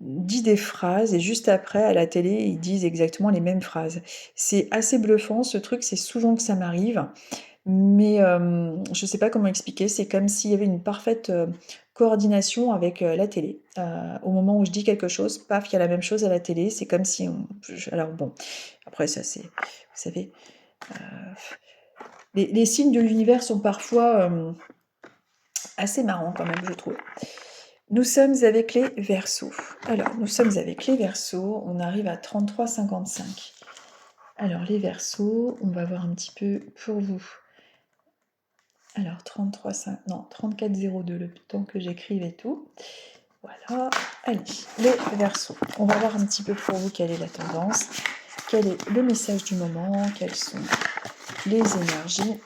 dis des phrases et juste après, à la télé, ils disent exactement les mêmes phrases. C'est assez bluffant, ce truc, c'est souvent que ça m'arrive. Mais je sais pas comment expliquer, c'est comme s'il y avait une parfaite, coordination avec, la télé. Au moment où je dis quelque chose, paf, il y a la même chose à la télé. C'est comme si on je alors bon, après ça c'est vous savez, heu, les signes de l'univers sont parfois, assez marrants quand même, je trouve. Nous sommes avec les Verseaux. Alors, nous sommes avec les Verseaux, on arrive à 33-55. Alors les Verseaux, on va voir un petit peu pour vous. Alors 33, non, 34,02, le temps que j'écrive et tout. Voilà, allez, les Verseaux. On va voir un petit peu pour vous quelle est la tendance, quel est le message du moment, quelles sont les énergies.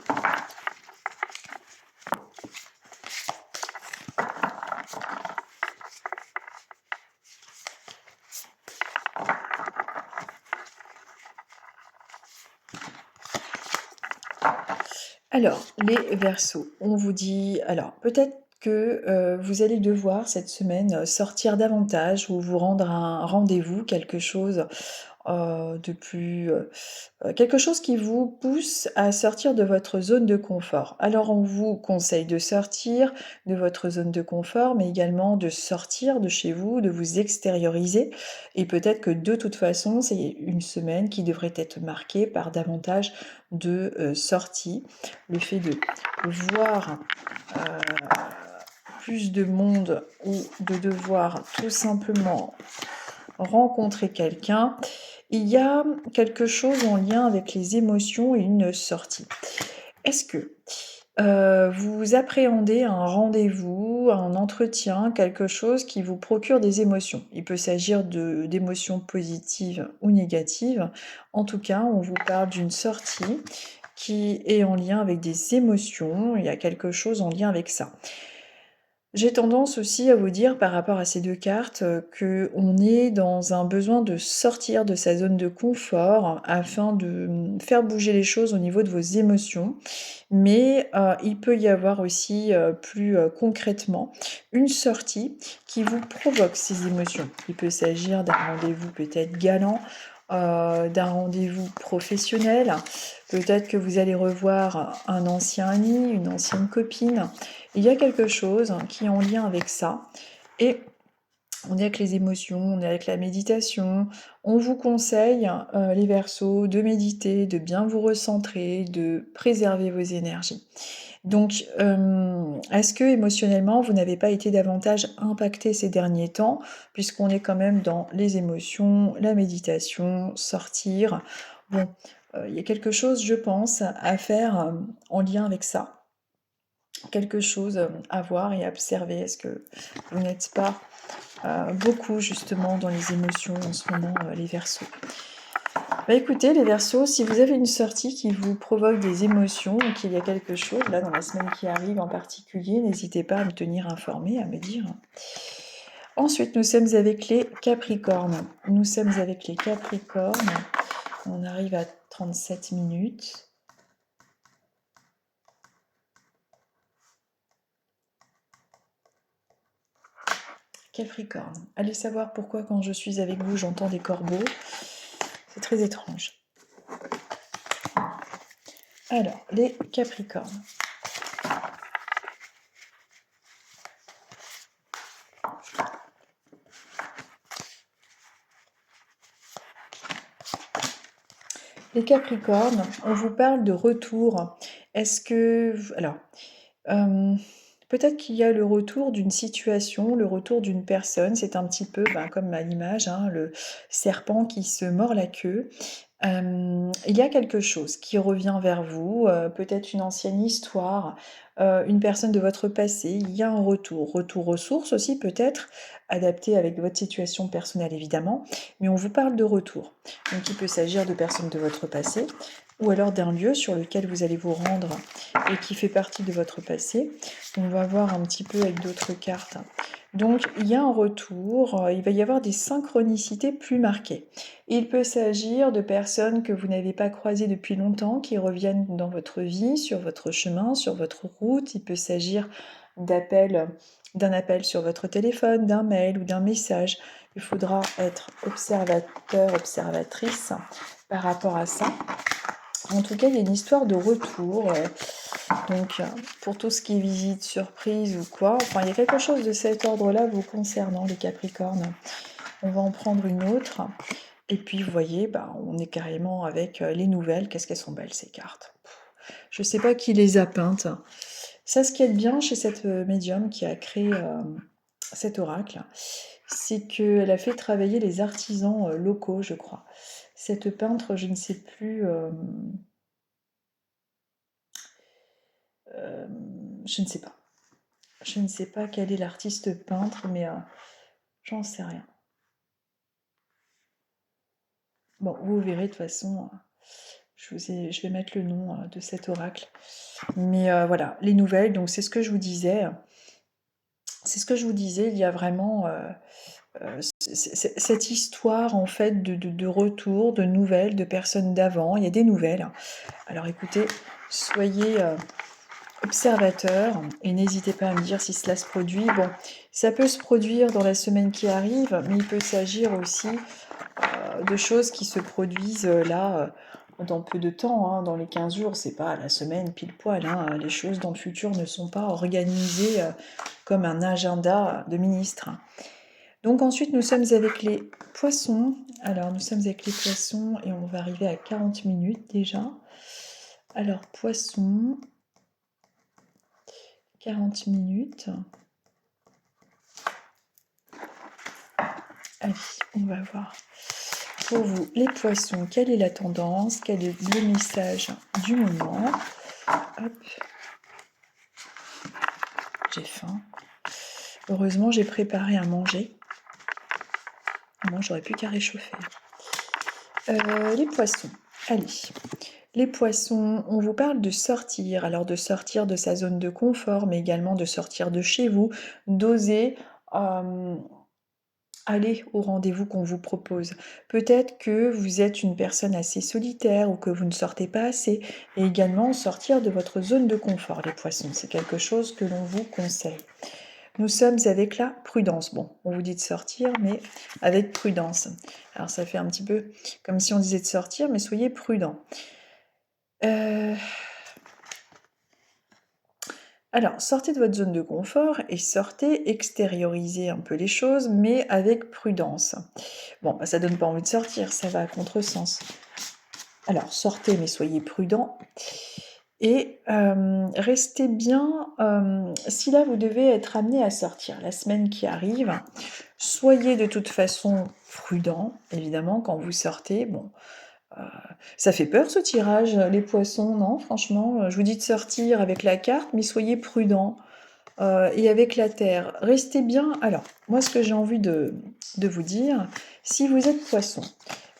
Alors, les Verseaux, on vous dit, alors peut-être que vous allez devoir cette semaine sortir davantage ou vous rendre à un rendez-vous, quelque chose de plus, quelque chose qui vous pousse à sortir de votre zone de confort. Alors on vous conseille de sortir de votre zone de confort, mais également de sortir de chez vous, de vous extérioriser et peut-être que de toute façon, c'est une semaine qui devrait être marquée par davantage de, sorties. Le fait de voir, plus de monde ou de devoir tout simplement rencontrer quelqu'un, il y a quelque chose en lien avec les émotions et une sortie. Est-ce que vous appréhendez un rendez-vous, un entretien, quelque chose qui vous procure des émotions? Il peut s'agir d'émotions positives ou négatives. En tout cas, on vous parle d'une sortie qui est en lien avec des émotions. Il y a quelque chose en lien avec ça. J'ai tendance aussi à vous dire par rapport à ces 2 cartes, qu'on est dans un besoin de sortir de sa zone de confort afin de, faire bouger les choses au niveau de vos émotions. Mais, il peut y avoir aussi, plus, concrètement, une sortie qui vous provoque ces émotions. Il peut s'agir d'un rendez-vous peut-être galant, d'un rendez-vous professionnel. Peut-être que vous allez revoir un ancien ami, une ancienne copine. Il y a quelque chose qui est en lien avec ça et on est avec les émotions, on est avec la méditation. On vous conseille, les Verseaux, de méditer, de bien vous recentrer, de préserver vos énergies. Donc, est-ce que émotionnellement, vous n'avez pas été davantage impacté ces derniers temps? Puisqu'on est quand même dans les émotions, la méditation, sortir. Bon, il y a quelque chose, je pense, à faire, en lien avec ça. Quelque chose, à voir et à observer. Est-ce que vous n'êtes pas, beaucoup justement dans les émotions en ce moment, les Verseaux? Bah, écoutez les Verseaux, si vous avez une sortie qui vous provoque des émotions ou qu'il y a quelque chose là dans la semaine qui arrive en particulier, n'hésitez pas à me tenir informée, à me dire. Ensuite, nous sommes avec les Capricornes. Nous sommes avec les Capricornes. On arrive à 37 minutes. Capricorne. Allez savoir pourquoi quand je suis avec vous, j'entends des corbeaux. C'est très étrange. Alors, les Capricornes. Les Capricornes, on vous parle de retour. Est-ce que... Alors, peut-être qu'il y a le retour d'une situation, le retour d'une personne. C'est un petit peu comme à l'image, hein, le serpent qui se mord la queue. Il y a quelque chose qui revient vers vous, peut-être une ancienne histoire, une personne de votre passé. Il y a un retour. Retour aux sources aussi peut-être, adapté avec votre situation personnelle évidemment, mais on vous parle de retour. Donc il peut s'agir de personnes de votre passé ou alors d'un lieu sur lequel vous allez vous rendre et qui fait partie de votre passé. On va voir un petit peu avec d'autres cartes. Donc il y a un retour, il va y avoir des synchronicités plus marquées. Il peut s'agir de personnes que vous n'avez pas croisées depuis longtemps, qui reviennent dans votre vie, sur votre chemin, sur votre route. Il peut s'agir d'appels, d'un appel sur votre téléphone, d'un mail ou d'un message. Il faudra être observateur, observatrice par rapport à ça. En tout cas, il y a une histoire de retour. Donc, pour tout ce qui est visite, surprise ou quoi, enfin, il y a quelque chose de cet ordre-là vous concernant, les Capricornes. On va en prendre une autre. Et puis, vous voyez, on est carrément avec les nouvelles. Qu'est-ce qu'elles sont belles, ces cartes. Je ne sais pas qui les a peintes. Ça, ce qui est bien chez cette médium qui a créé cet oracle, c'est qu'elle a fait travailler les artisans locaux, je crois. Cette peintre, je ne sais plus... Je ne sais pas. Je ne sais pas quel est l'artiste peintre, mais j'en sais rien. Bon, vous verrez de toute façon, je vais mettre le nom de cet oracle. Mais voilà, les nouvelles, donc c'est ce que je vous disais. C'est ce que je vous disais, il y a vraiment cette histoire en fait de retour, de nouvelles, de personnes d'avant. Il y a des nouvelles. Alors écoutez, soyez observateurs et n'hésitez pas à me dire si cela se produit. Bon, ça peut se produire dans la semaine qui arrive, mais il peut s'agir aussi de choses qui se produisent là dans peu de temps, hein, dans les 15 jours, c'est pas la semaine pile poil, hein, les choses dans le futur ne sont pas organisées comme un agenda de ministre. Donc ensuite nous sommes avec les poissons, alors nous sommes avec les poissons et on va arriver à 40 minutes déjà. Alors poissons, 40 minutes. Allez, on va voir. Pour vous, les poissons, quelle est la tendance? Quel est le message du moment? Hop. J'ai faim. Heureusement, j'ai préparé à manger. Moi, j'aurais plus qu'à réchauffer. Les poissons. Allez. Les poissons, on vous parle de sortir. Alors, de sortir de sa zone de confort, mais également de sortir de chez vous, d'oser aller au rendez-vous qu'on vous propose. Peut-être que vous êtes une personne assez solitaire ou que vous ne sortez pas assez. Et également sortir de votre zone de confort, les poissons. C'est quelque chose que l'on vous conseille. Nous sommes avec la prudence. Bon, on vous dit de sortir, mais avec prudence. Alors ça fait un petit peu comme si on disait de sortir, mais soyez prudents. Alors, sortez de votre zone de confort et sortez, extériorisez un peu les choses, mais avec prudence. Bon, bah, ça donne pas envie de sortir, ça va à contresens. Alors, sortez, mais soyez prudents. Et restez bien, si là vous devez être amené à sortir la semaine qui arrive, soyez de toute façon prudent, évidemment, quand vous sortez. Bon, ça fait peur ce tirage, les poissons, non? Franchement, je vous dis de sortir avec la carte, mais soyez prudents. Et avec la terre, restez bien. Alors, moi, ce que j'ai envie de vous dire, si vous êtes poisson,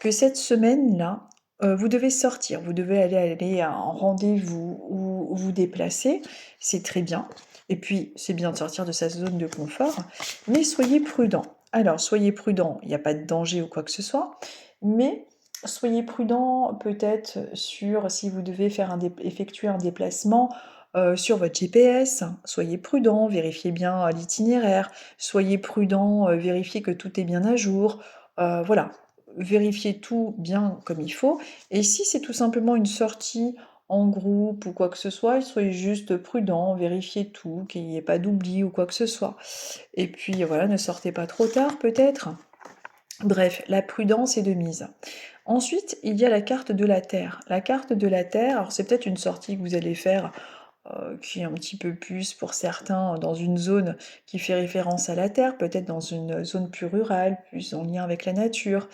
que cette semaine-là, vous devez sortir, vous devez aller à un rendez-vous ou vous déplacer, c'est très bien. Et puis, c'est bien de sortir de sa zone de confort, mais soyez prudent. Alors, soyez prudent, il n'y a pas de danger ou quoi que ce soit, mais soyez prudent peut-être sur si vous devez effectuer un déplacement sur votre GPS, soyez prudent, vérifiez bien l'itinéraire, soyez prudent, vérifiez que tout est bien à jour, voilà, vérifiez tout bien comme il faut. Et si c'est tout simplement une sortie en groupe ou quoi que ce soit, soyez juste prudent, vérifiez tout, qu'il n'y ait pas d'oubli ou quoi que ce soit. Et puis voilà, ne sortez pas trop tard peut-être. Bref, la prudence est de mise. Ensuite, il y a la carte de la Terre. La carte de la Terre, alors c'est peut-être une sortie que vous allez faire qui est un petit peu plus pour certains dans une zone qui fait référence à la terre, peut-être dans une zone plus rurale, plus en lien avec la nature.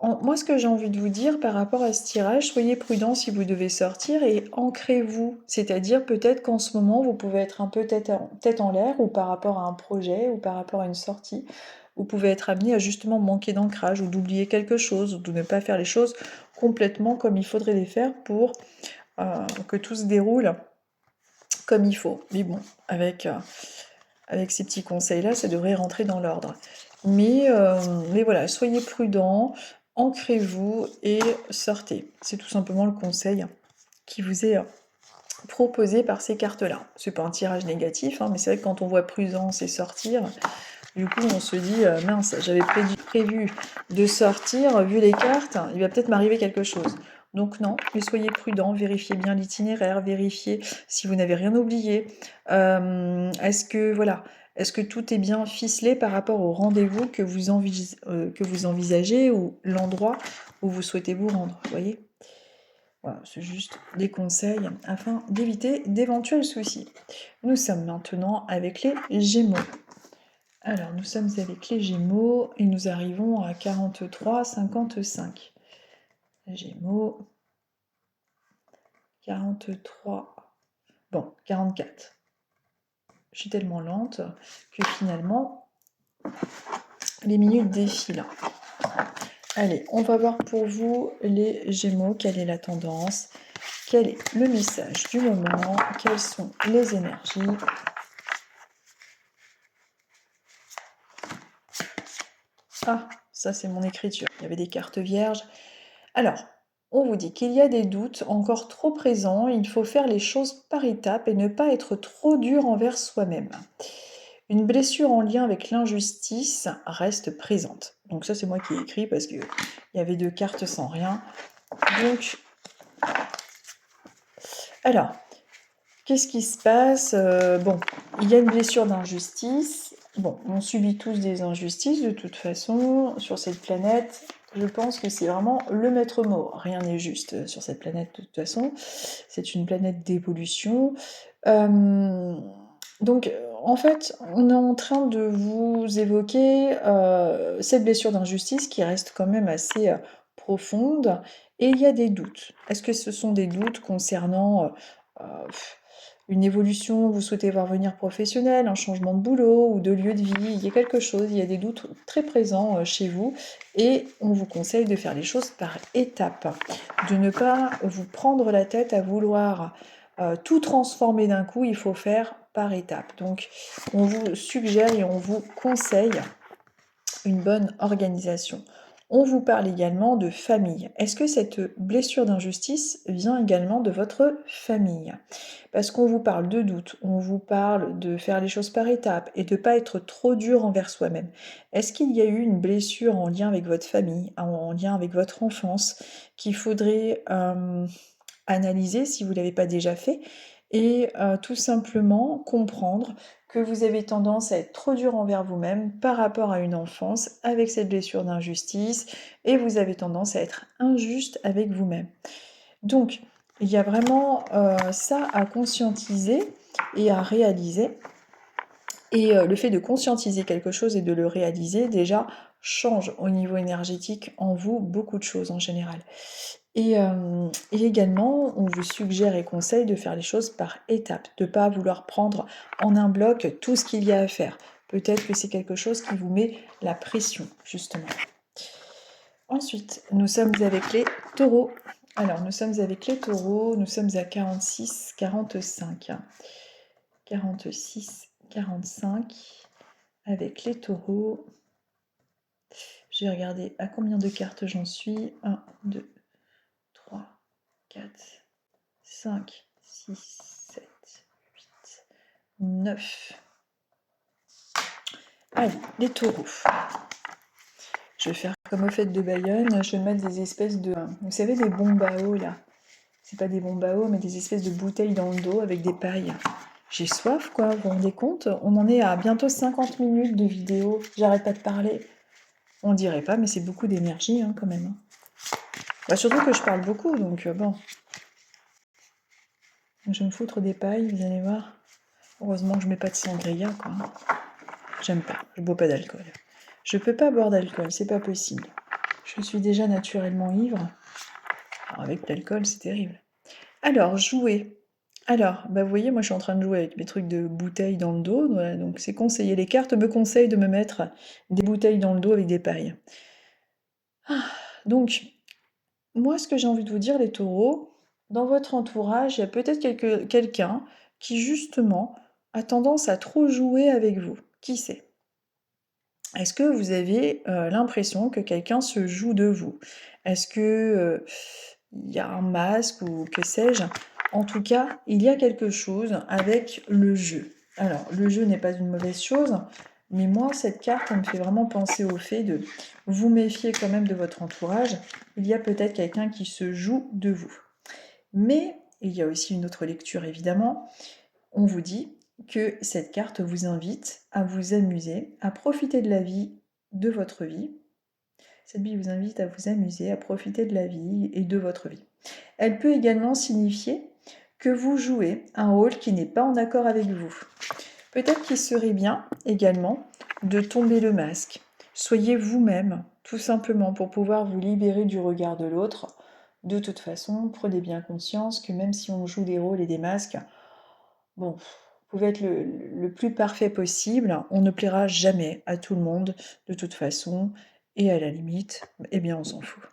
Moi, ce que j'ai envie de vous dire par rapport à ce tirage, soyez prudents si vous devez sortir et ancrez-vous. C'est-à-dire peut-être qu'en ce moment, vous pouvez être un peu tête en l'air ou par rapport à un projet ou par rapport à une sortie. Vous pouvez être amené à justement manquer d'ancrage ou d'oublier quelque chose ou de ne pas faire les choses complètement comme il faudrait les faire pour que tout se déroule comme il faut. Mais bon, avec ces petits conseils-là, ça devrait rentrer dans l'ordre. Mais voilà, soyez prudents, ancrez-vous et sortez. C'est tout simplement le conseil qui vous est proposé par ces cartes-là. C'est pas un tirage négatif, hein, mais c'est vrai que quand on voit prudence et sortir, du coup on se dit mince, j'avais prévu de sortir, vu les cartes, il va peut-être m'arriver quelque chose. Donc non, mais soyez prudents, vérifiez bien l'itinéraire, vérifiez si vous n'avez rien oublié. Est-ce que tout est bien ficelé par rapport au rendez-vous que vous envisagez ou l'endroit où vous souhaitez vous rendre, vous voyez? Voilà, c'est juste des conseils afin d'éviter d'éventuels soucis. Nous sommes maintenant avec les Gémeaux. Alors, nous sommes avec les Gémeaux et nous arrivons à 43,55. Gémeaux, 43, Bon, 44. Je suis tellement lente que finalement, les minutes défilent. Allez, on va voir pour vous les Gémeaux, quelle est la tendance, quel est le message du moment, quelles sont les énergies. Ah, ça c'est mon écriture, il y avait des cartes vierges. Alors, on vous dit qu'il y a des doutes encore trop présents, il faut faire les choses par étapes et ne pas être trop dur envers soi-même. Une blessure en lien avec l'injustice reste présente. Donc ça c'est moi qui ai écrit parce qu'il y avait 2 cartes sans rien. Donc, alors, qu'est-ce qui se passe? Bon, il y a une blessure d'injustice. Bon, on subit tous des injustices de toute façon sur cette planète. Je pense que c'est vraiment le maître mot. Rien n'est juste sur cette planète de toute façon. C'est une planète d'évolution. Donc, en fait, on est en train de vous évoquer cette blessure d'injustice qui reste quand même assez profonde. Et il y a des doutes. Est-ce que ce sont des doutes concernant euh, une évolution, vous souhaitez voir venir professionnelle, un changement de boulot ou de lieu de vie? Il y a quelque chose, il y a des doutes très présents chez vous et on vous conseille de faire les choses par étapes, de ne pas vous prendre la tête à vouloir tout transformer d'un coup, il faut faire par étapes. Donc on vous suggère et on vous conseille une bonne organisation. On vous parle également de famille. Est-ce que cette blessure d'injustice vient également de votre famille? Parce qu'on vous parle de doute, on vous parle de faire les choses par étapes et de ne pas être trop dur envers soi-même. Est-ce qu'il y a eu une blessure en lien avec votre famille, en lien avec votre enfance, qu'il faudrait analyser si vous ne l'avez pas déjà fait et tout simplement comprendre que vous avez tendance à être trop dur envers vous-même par rapport à une enfance avec cette blessure d'injustice et vous avez tendance à être injuste avec vous-même. Donc, il y a vraiment ça à conscientiser et à réaliser. Et le fait de conscientiser quelque chose et de le réaliser, déjà, change au niveau énergétique en vous beaucoup de choses en général. Et également, on vous suggère et conseille de faire les choses par étapes, de ne pas vouloir prendre en un bloc tout ce qu'il y a à faire. Peut-être que c'est quelque chose qui vous met la pression, justement. Ensuite, nous sommes avec les taureaux. Alors, nous sommes avec les taureaux, nous sommes à 46, 45. 46, 45 avec les taureaux. Je vais regarder à combien de cartes j'en suis. 1, 2, 3, 4, 5, 6, 7, 8, 9. Allez, les taureaux. Je vais faire comme aux fêtes de Bayonne, je vais mettre des espèces de... Vous savez, des bombes à eau, là. C'est pas des bombes à eau, mais des espèces de bouteilles dans le dos avec des pailles. J'ai soif, quoi, vous vous rendez compte? On en est à bientôt 50 minutes de vidéo. J'arrête pas de parler. On dirait pas, mais c'est beaucoup d'énergie, hein, quand même. Bah, surtout que je parle beaucoup, donc bon. Je vais me foutre des pailles, vous allez voir. Heureusement que je mets pas de sangria, quoi. J'aime pas, je bois pas d'alcool. Je peux pas boire d'alcool, c'est pas possible. Je suis déjà naturellement ivre. Alors, avec l'alcool, c'est terrible. Alors, jouer. Alors, bah vous voyez, moi je suis en train de jouer avec mes trucs de bouteilles dans le dos, voilà, donc c'est conseillé. Les cartes me conseillent de me mettre des bouteilles dans le dos avec des pailles. Ah, donc, moi ce que j'ai envie de vous dire, les taureaux, dans votre entourage, il y a peut-être quelqu'un qui justement a tendance à trop jouer avec vous. Qui c'est? Est-ce que vous avez l'impression que quelqu'un se joue de vous? Est-ce que il y a un masque ou que sais-je? En tout cas, il y a quelque chose avec le jeu. Alors, le jeu n'est pas une mauvaise chose, mais moi, cette carte, elle me fait vraiment penser au fait de vous méfier quand même de votre entourage. Il y a peut-être quelqu'un qui se joue de vous. Mais il y a aussi une autre lecture, évidemment. On vous dit que cette carte vous invite à vous amuser, à profiter de la vie, de votre vie. Cette vie vous invite à vous amuser, à profiter de la vie et de votre vie. Elle peut également signifier que vous jouez un rôle qui n'est pas en accord avec vous. Peut-être qu'il serait bien également de tomber le masque. Soyez vous-même, tout simplement, pour pouvoir vous libérer du regard de l'autre. De toute façon, prenez bien conscience que même si on joue des rôles et des masques, Bon, vous pouvez être le plus parfait possible, on ne plaira jamais à tout le monde de toute façon et à la limite, eh bien, on s'en fout.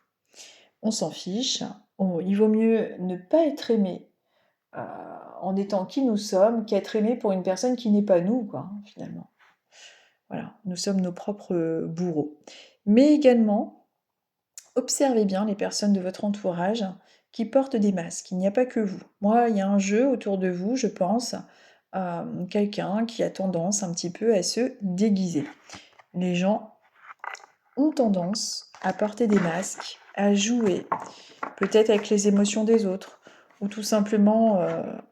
On s'en fiche, il vaut mieux ne pas être aimé, heu, en étant qui nous sommes, qu'être aimé pour une personne qui n'est pas nous, quoi, hein, finalement. Voilà, nous sommes nos propres, bourreaux. Mais également, observez bien les personnes de votre entourage qui portent des masques. Il n'y a pas que vous. Moi, il y a un jeu autour de vous, je pense, quelqu'un qui a tendance un petit peu à se déguiser. Les gens ont tendance à porter des masques, à jouer, peut-être avec les émotions des autres, ou tout simplement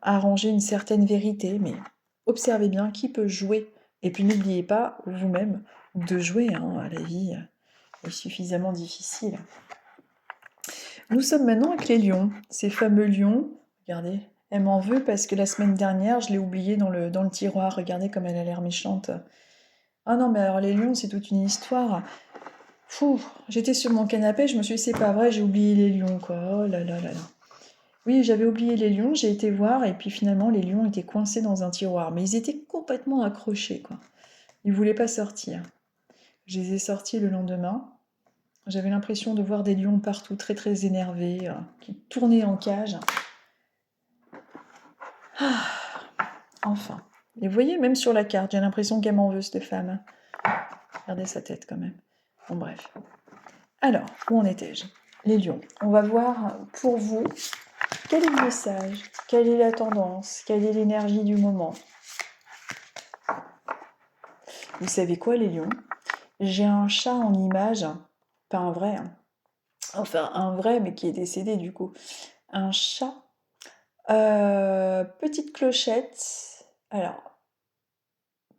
arranger une certaine vérité, mais observez bien qui peut jouer. Et puis n'oubliez pas, vous-même, de jouer, hein, la vie est suffisamment difficile. Nous sommes maintenant avec les lions, ces fameux lions. Regardez, elle m'en veut parce que la semaine dernière, je l'ai oublié dans le tiroir. Regardez comme elle a l'air méchante. Ah non, mais alors les lions, c'est toute une histoire. Fou, j'étais sur mon canapé, je me suis dit, c'est pas vrai, j'ai oublié les lions, quoi. Oh là là là là. Oui, j'avais oublié les lions, j'ai été voir, et puis finalement, les lions étaient coincés dans un tiroir. Mais ils étaient complètement accrochés, quoi. Ils voulaient pas sortir. Je les ai sortis le lendemain. J'avais l'impression de voir des lions partout, très très énervés, qui tournaient en cage. Ah, enfin. Et vous voyez, même sur la carte, j'ai l'impression qu'elle m'en veut, cette femme. Regardez sa tête, quand même. Bon, bref. Alors, où en étais-je? Les lions. On va voir, pour vous, quel est le message? Quelle est la tendance? Quelle est l'énergie du moment? Vous savez quoi, les lions? J'ai un chat en image, pas un vrai, hein. Enfin un vrai, mais qui est décédé du coup. Un chat, petite clochette. Alors,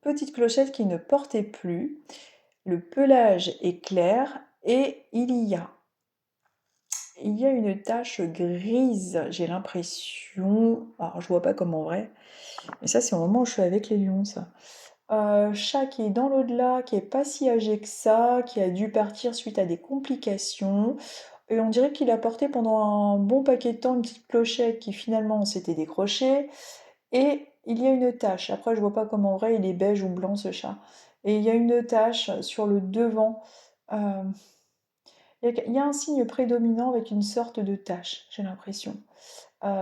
petite clochette qui ne portait plus. Le pelage est clair et il y a une tache grise, j'ai l'impression. Alors, je vois pas comme en vrai, mais ça, c'est au moment où je suis avec les lions, ça. Chat qui est dans l'au-delà, qui est pas si âgé que ça, qui a dû partir suite à des complications. Et on dirait qu'il a porté pendant un bon paquet de temps une petite clochette qui finalement s'était décrochée. Et il y a une tache. Après, je vois pas comment en vrai, il est beige ou blanc ce chat. Et il y a une tache sur le devant. Euh, il y a un signe prédominant avec une sorte de tache, j'ai l'impression.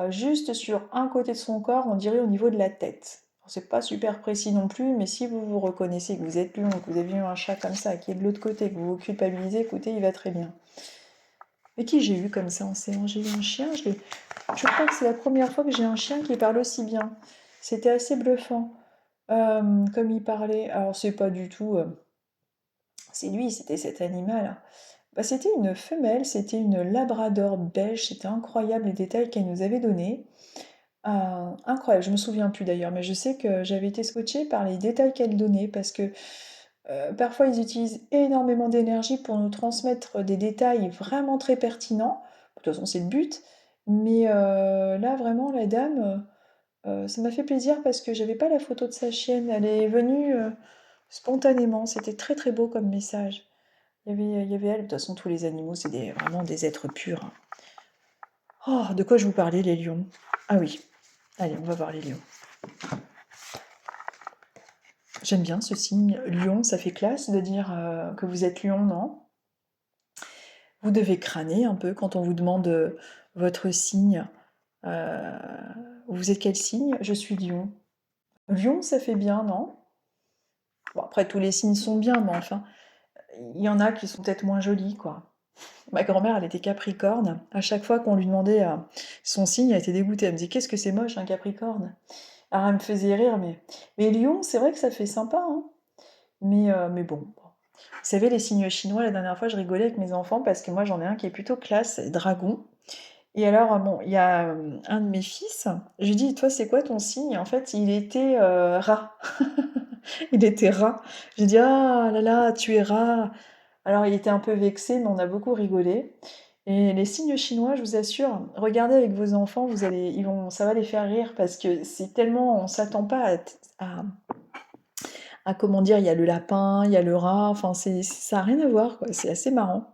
Juste sur un côté de son corps, on dirait au niveau de la tête. Alors, c'est pas super précis non plus, mais si vous vous reconnaissez, que vous êtes lion, que vous avez eu un chat comme ça, qui est de l'autre côté, que vous vous culpabilisez, écoutez, il va très bien. Mais qui j'ai eu comme ça en séance? J'ai eu un chien, je crois que c'est la première fois que j'ai un chien qui parle aussi bien. C'était assez bluffant, comme il parlait. Alors c'est pas du tout, c'est lui, c'était cet animal. Bah, c'était une femelle, c'était une labrador beige, c'était incroyable les détails qu'elle nous avait donnés. Incroyable, je me souviens plus d'ailleurs, mais je sais que j'avais été scotchée par les détails qu'elle donnait parce que parfois ils utilisent énormément d'énergie pour nous transmettre des détails vraiment très pertinents. De toute façon, c'est le but, mais là vraiment la dame, ça m'a fait plaisir parce que j'avais pas la photo de sa chienne, elle est venue spontanément, c'était très très beau comme message. Il y avait elle, de toute façon tous les animaux c'est vraiment des êtres purs, hein. Oh, de quoi je vous parlais, les lions? Ah oui, allez, on va voir les lions. J'aime bien ce signe lion, ça fait classe de dire que vous êtes lion, non? Vous devez crâner un peu quand on vous demande votre signe. Euh, Vous êtes quel signe? Je suis lion. Lion, ça fait bien, non? Bon, après, tous les signes sont bien, mais enfin, il y en a qui sont peut-être moins jolis, quoi. Ma grand-mère, elle était capricorne. À chaque fois qu'on lui demandait son signe, elle était dégoûtée. Elle me disait, qu'est-ce que c'est moche, un capricorne? Alors, elle me faisait rire, mais lion, c'est vrai que ça fait sympa, hein. Mais bon. Vous savez, les signes chinois, la dernière fois, je rigolais avec mes enfants parce que moi, j'en ai un qui est plutôt classe, dragon. Et alors, bon, il y a un de mes fils, je lui dis, toi, c'est quoi ton signe? En fait, il était rat. Il était rat. J'ai dit, ah là là, tu es rat. Alors, il était un peu vexé, mais on a beaucoup rigolé. Et les signes chinois, je vous assure, regardez avec vos enfants, ça va les faire rire parce que c'est tellement, on s'attend pas à comment dire, il y a le lapin, il y a le rat, enfin, ça n'a rien à voir, quoi. C'est assez marrant.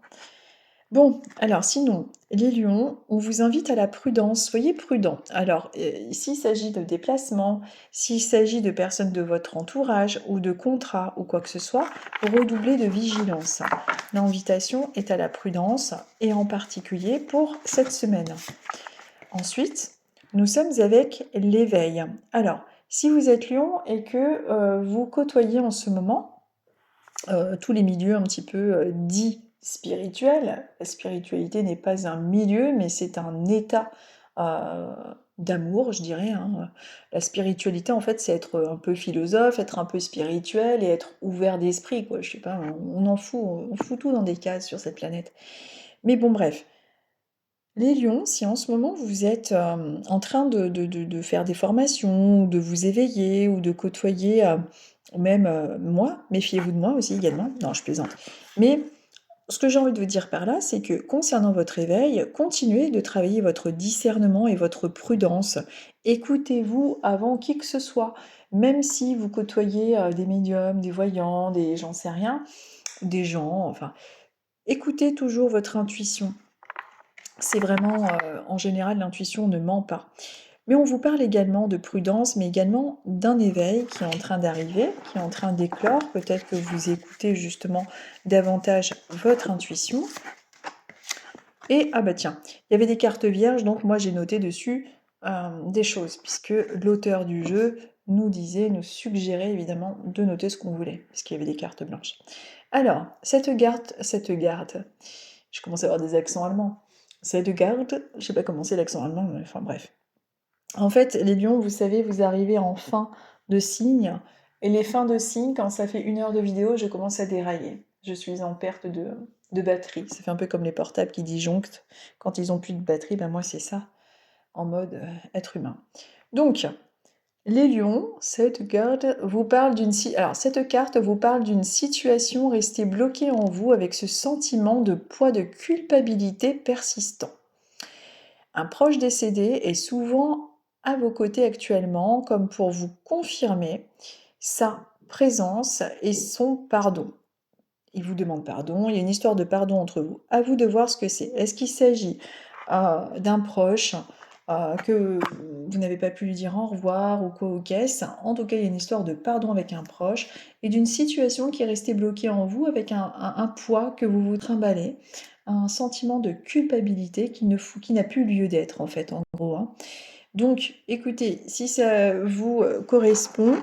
Bon, alors sinon, les lions, on vous invite à la prudence, soyez prudents. Alors, s'il s'agit de déplacements, s'il s'agit de personnes de votre entourage ou de contrats ou quoi que ce soit, redoublez de vigilance. L'invitation est à la prudence et en particulier pour cette semaine. Ensuite, nous sommes avec l'éveil. Alors, si vous êtes lion et que vous côtoyez en ce moment tous les milieux un petit peu dits spirituels, la spiritualité n'est pas un milieu, mais c'est un état euh, d'amour, je dirais, hein. La spiritualité, en fait, c'est être un peu philosophe, être un peu spirituel et être ouvert d'esprit, quoi. Je sais pas, on en fout, on fout tout dans des cases sur cette planète. Mais bon, bref. Les lions, si en ce moment vous êtes en train de faire des formations, ou de vous éveiller, ou de côtoyer même moi, méfiez-vous de moi aussi également, non je plaisante. Mais ce que j'ai envie de vous dire par là, c'est que concernant votre éveil, continuez de travailler votre discernement et votre prudence. Écoutez-vous avant qui que ce soit, même si vous côtoyez des médiums, des voyants, des j'en sais rien, des gens, enfin, écoutez toujours votre intuition. C'est vraiment, en général, l'intuition ne ment pas. Mais on vous parle également de prudence, mais également d'un éveil qui est en train d'arriver, qui est en train d'éclore. Peut-être que vous écoutez justement davantage votre intuition. Et, ah bah tiens, il y avait des cartes vierges, donc moi j'ai noté dessus des choses, puisque l'auteur du jeu nous disait, nous suggérait évidemment de noter ce qu'on voulait, puisqu'il y avait des cartes blanches. Alors, cette garde, je commence à avoir des accents allemands. Cette garde, je sais pas comment c'est l'accent allemand, mais enfin bref. En fait, les lions, vous savez, vous arrivez en fin de signe, et les fins de signe, quand ça fait 1 heure de vidéo, je commence à dérailler. Je suis en perte de batterie. Ça fait un peu comme les portables qui disjonctent. Quand ils ont plus de batterie, ben moi c'est ça, en mode être humain. Donc, les lions, cette carte vous parle alors cette carte vous parle d'une situation restée bloquée en vous avec ce sentiment de poids de culpabilité persistant. Un proche décédé est souvent à vos côtés actuellement comme pour vous confirmer sa présence et son pardon. Il vous demande pardon, il y a une histoire de pardon entre vous. À vous de voir ce que c'est. Est-ce qu'il s'agit d'un proche que vous n'avez pas pu lui dire au revoir ou quoi ou qu'est-ce? En tout cas, il y a une histoire de pardon avec un proche et d'une situation qui est restée bloquée en vous avec un poids que vous vous trimballez, un sentiment de culpabilité qui n'a plus lieu d'être en fait, en gros, hein. Donc, écoutez, si ça vous correspond,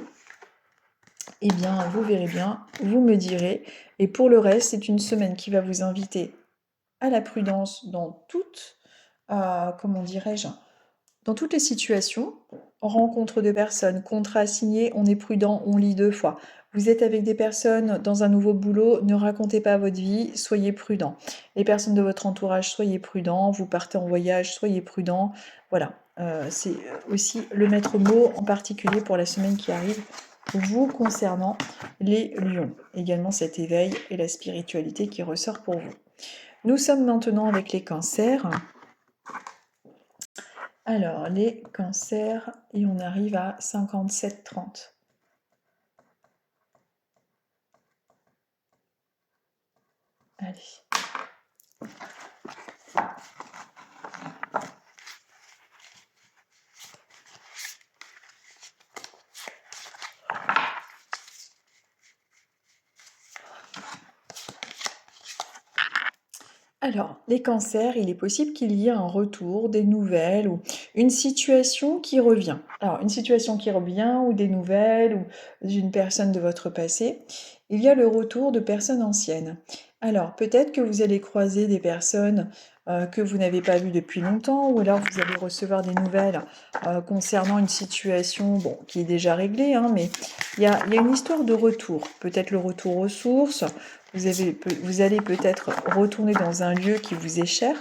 eh bien, vous verrez bien, vous me direz. Et pour le reste, c'est une semaine qui va vous inviter à la prudence dans comment dirais-je, dans toutes les situations. Rencontre de personnes, contrat signé, on est prudent, on lit 2 fois. Vous êtes avec des personnes dans un nouveau boulot, ne racontez pas votre vie, soyez prudent. Les personnes de votre entourage, soyez prudents. Vous partez en voyage, soyez prudents. Voilà, c'est aussi le maître mot en particulier pour la semaine qui arrive vous concernant les lions. Également cet éveil et la spiritualité qui ressort pour vous. Nous sommes maintenant avec les cancers. Alors, les cancers, et on arrive à 57-30. Allez. Alors, les cancers, il est possible qu'il y ait un retour, des nouvelles ou une situation qui revient. Alors, une situation qui revient ou des nouvelles ou d'une personne de votre passé. Il y a le retour de personnes anciennes. Alors, peut-être que vous allez croiser des personnes que vous n'avez pas vues depuis longtemps ou alors vous allez recevoir des nouvelles concernant une situation bon, qui est déjà réglée, hein, mais il y a une histoire de retour. Peut-être le retour aux sources, vous allez peut-être retourner dans un lieu qui vous est cher.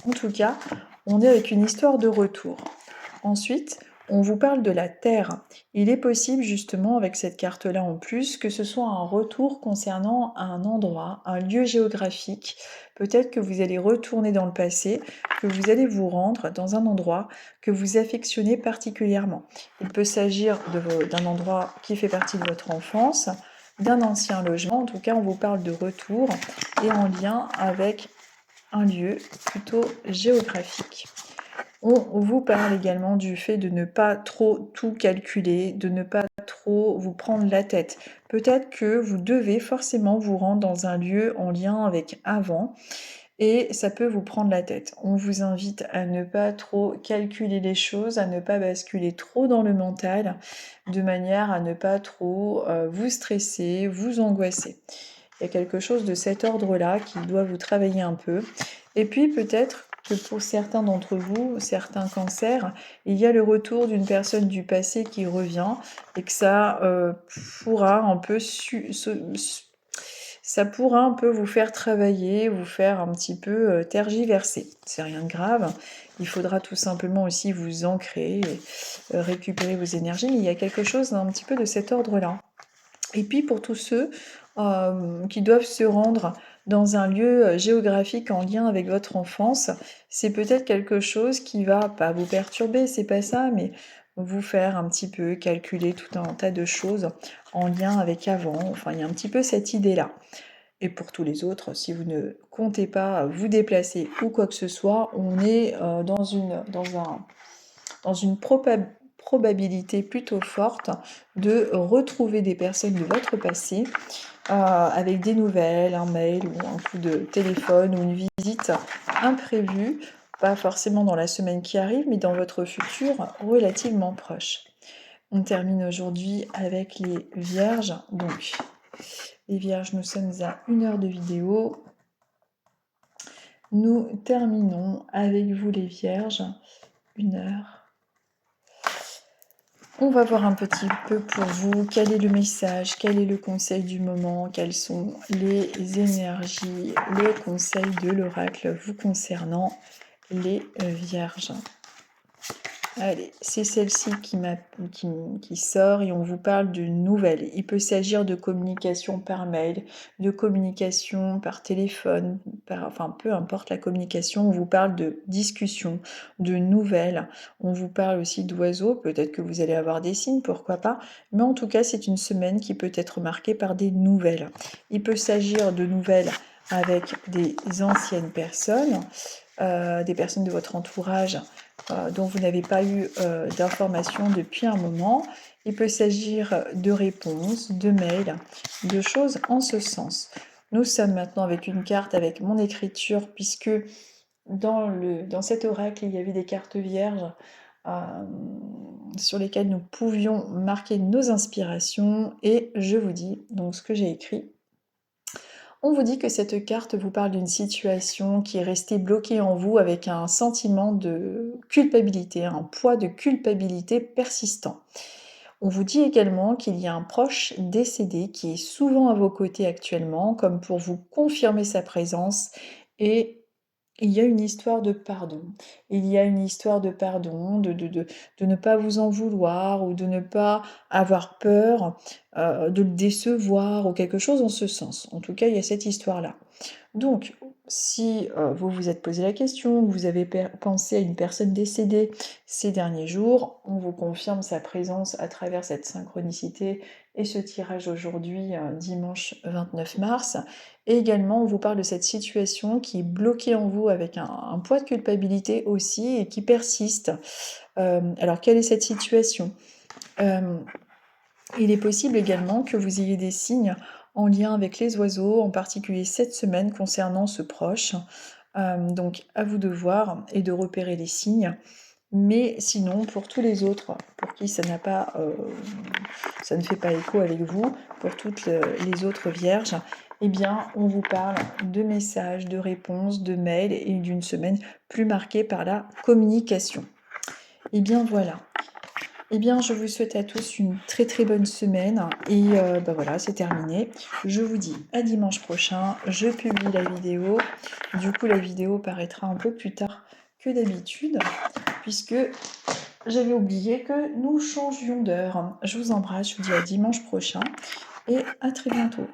En tout cas, on est avec une histoire de retour. Ensuite, on vous parle de la Terre. Il est possible justement avec cette carte-là en plus que ce soit un retour concernant un endroit, un lieu géographique. Peut-être que vous allez retourner dans le passé, que vous allez vous rendre dans un endroit que vous affectionnez particulièrement. Il peut s'agir d'un endroit qui fait partie de votre enfance, d'un ancien logement. En tout cas, on vous parle de retour et en lien avec un lieu plutôt géographique. On vous parle également du fait de ne pas trop tout calculer, de ne pas trop vous prendre la tête. Peut-être que vous devez forcément vous rendre dans un lieu en lien avec avant et ça peut vous prendre la tête. On vous invite à ne pas trop calculer les choses, à ne pas basculer trop dans le mental, de manière à ne pas trop vous stresser, vous angoisser. Il y a quelque chose de cet ordre-là qui doit vous travailler un peu. Et puis peut-être que pour certains d'entre vous, certains cancers, il y a le retour d'une personne du passé qui revient et que ça pourra un peu ça pourra un peu vous faire travailler, vous faire un petit peu tergiverser. C'est rien de grave. Il faudra tout simplement aussi vous ancrer, et, récupérer vos énergies, mais il y a quelque chose d'un petit peu de cet ordre-là. Et puis pour tous ceux qui doivent se rendre dans un lieu géographique en lien avec votre enfance, c'est peut-être quelque chose qui va pas vous perturber, c'est pas ça, mais vous faire un petit peu calculer tout un tas de choses en lien avec avant. Enfin, il y a un petit peu cette idée-là. Et pour tous les autres, si vous ne comptez pas vous déplacer ou quoi que ce soit, on est dans une probabilité plutôt forte de retrouver des personnes de votre passé avec des nouvelles, un mail ou un coup de téléphone ou une visite imprévue, pas forcément dans la semaine qui arrive, mais dans votre futur relativement proche. On termine aujourd'hui avec les vierges. Donc, les vierges, nous sommes à 1 heure de vidéo. Nous terminons avec vous les vierges. 1 heure. On va voir un petit peu pour vous quel est le message, quel est le conseil du moment, quelles sont les énergies, les conseils de l'oracle vous concernant les vierges. Allez, c'est celle-ci qui sort et on vous parle de nouvelles. Il peut s'agir de communication par mail, de communication par téléphone, enfin peu importe la communication, on vous parle de discussion, de nouvelles. On vous parle aussi d'oiseaux, peut-être que vous allez avoir des signes, pourquoi pas. Mais en tout cas, c'est une semaine qui peut être marquée par des nouvelles. Il peut s'agir de nouvelles avec des anciennes personnes, des personnes de votre entourage dont vous n'avez pas eu d'informations depuis un moment. Il peut s'agir de réponses, de mails, de choses en ce sens. Nous sommes maintenant avec une carte avec mon écriture, puisque dans cet oracle, il y avait des cartes vierges sur lesquelles nous pouvions marquer nos inspirations. Et je vous dis donc ce que j'ai écrit. On vous dit que cette carte vous parle d'une situation qui est restée bloquée en vous avec un sentiment de culpabilité, un poids de culpabilité persistant. On vous dit également qu'il y a un proche décédé qui est souvent à vos côtés actuellement, comme pour vous confirmer sa présence, et il y a une histoire de pardon. Il y a une histoire de pardon, de ne pas vous en vouloir ou de ne pas avoir peur de le décevoir ou quelque chose en ce sens. En tout cas, il y a cette histoire-là. Donc, si vous vous êtes posé la question, que vous avez pensé à une personne décédée ces derniers jours, on vous confirme sa présence à travers cette synchronicité et ce tirage aujourd'hui, dimanche 29 mars. Et également, on vous parle de cette situation qui est bloquée en vous avec un poids de culpabilité aussi et qui persiste. Alors, quelle est cette situation? Il est possible également que vous ayez des signes en lien avec les oiseaux, en particulier cette semaine concernant ce proche. Donc à vous de voir et de repérer les signes. Mais sinon, pour tous les autres, pour qui ça ne fait pas écho avec vous, pour toutes les autres vierges, eh bien, on vous parle de messages, de réponses, de mails et d'une semaine plus marquée par la communication. Eh bien, voilà. Eh bien, je vous souhaite à tous une très très bonne semaine et voilà, c'est terminé. Je vous dis à dimanche prochain, je publie la vidéo. Du coup, la vidéo paraîtra un peu plus tard que d'habitude puisque j'avais oublié que nous changions d'heure. Je vous embrasse, je vous dis à dimanche prochain et à très bientôt.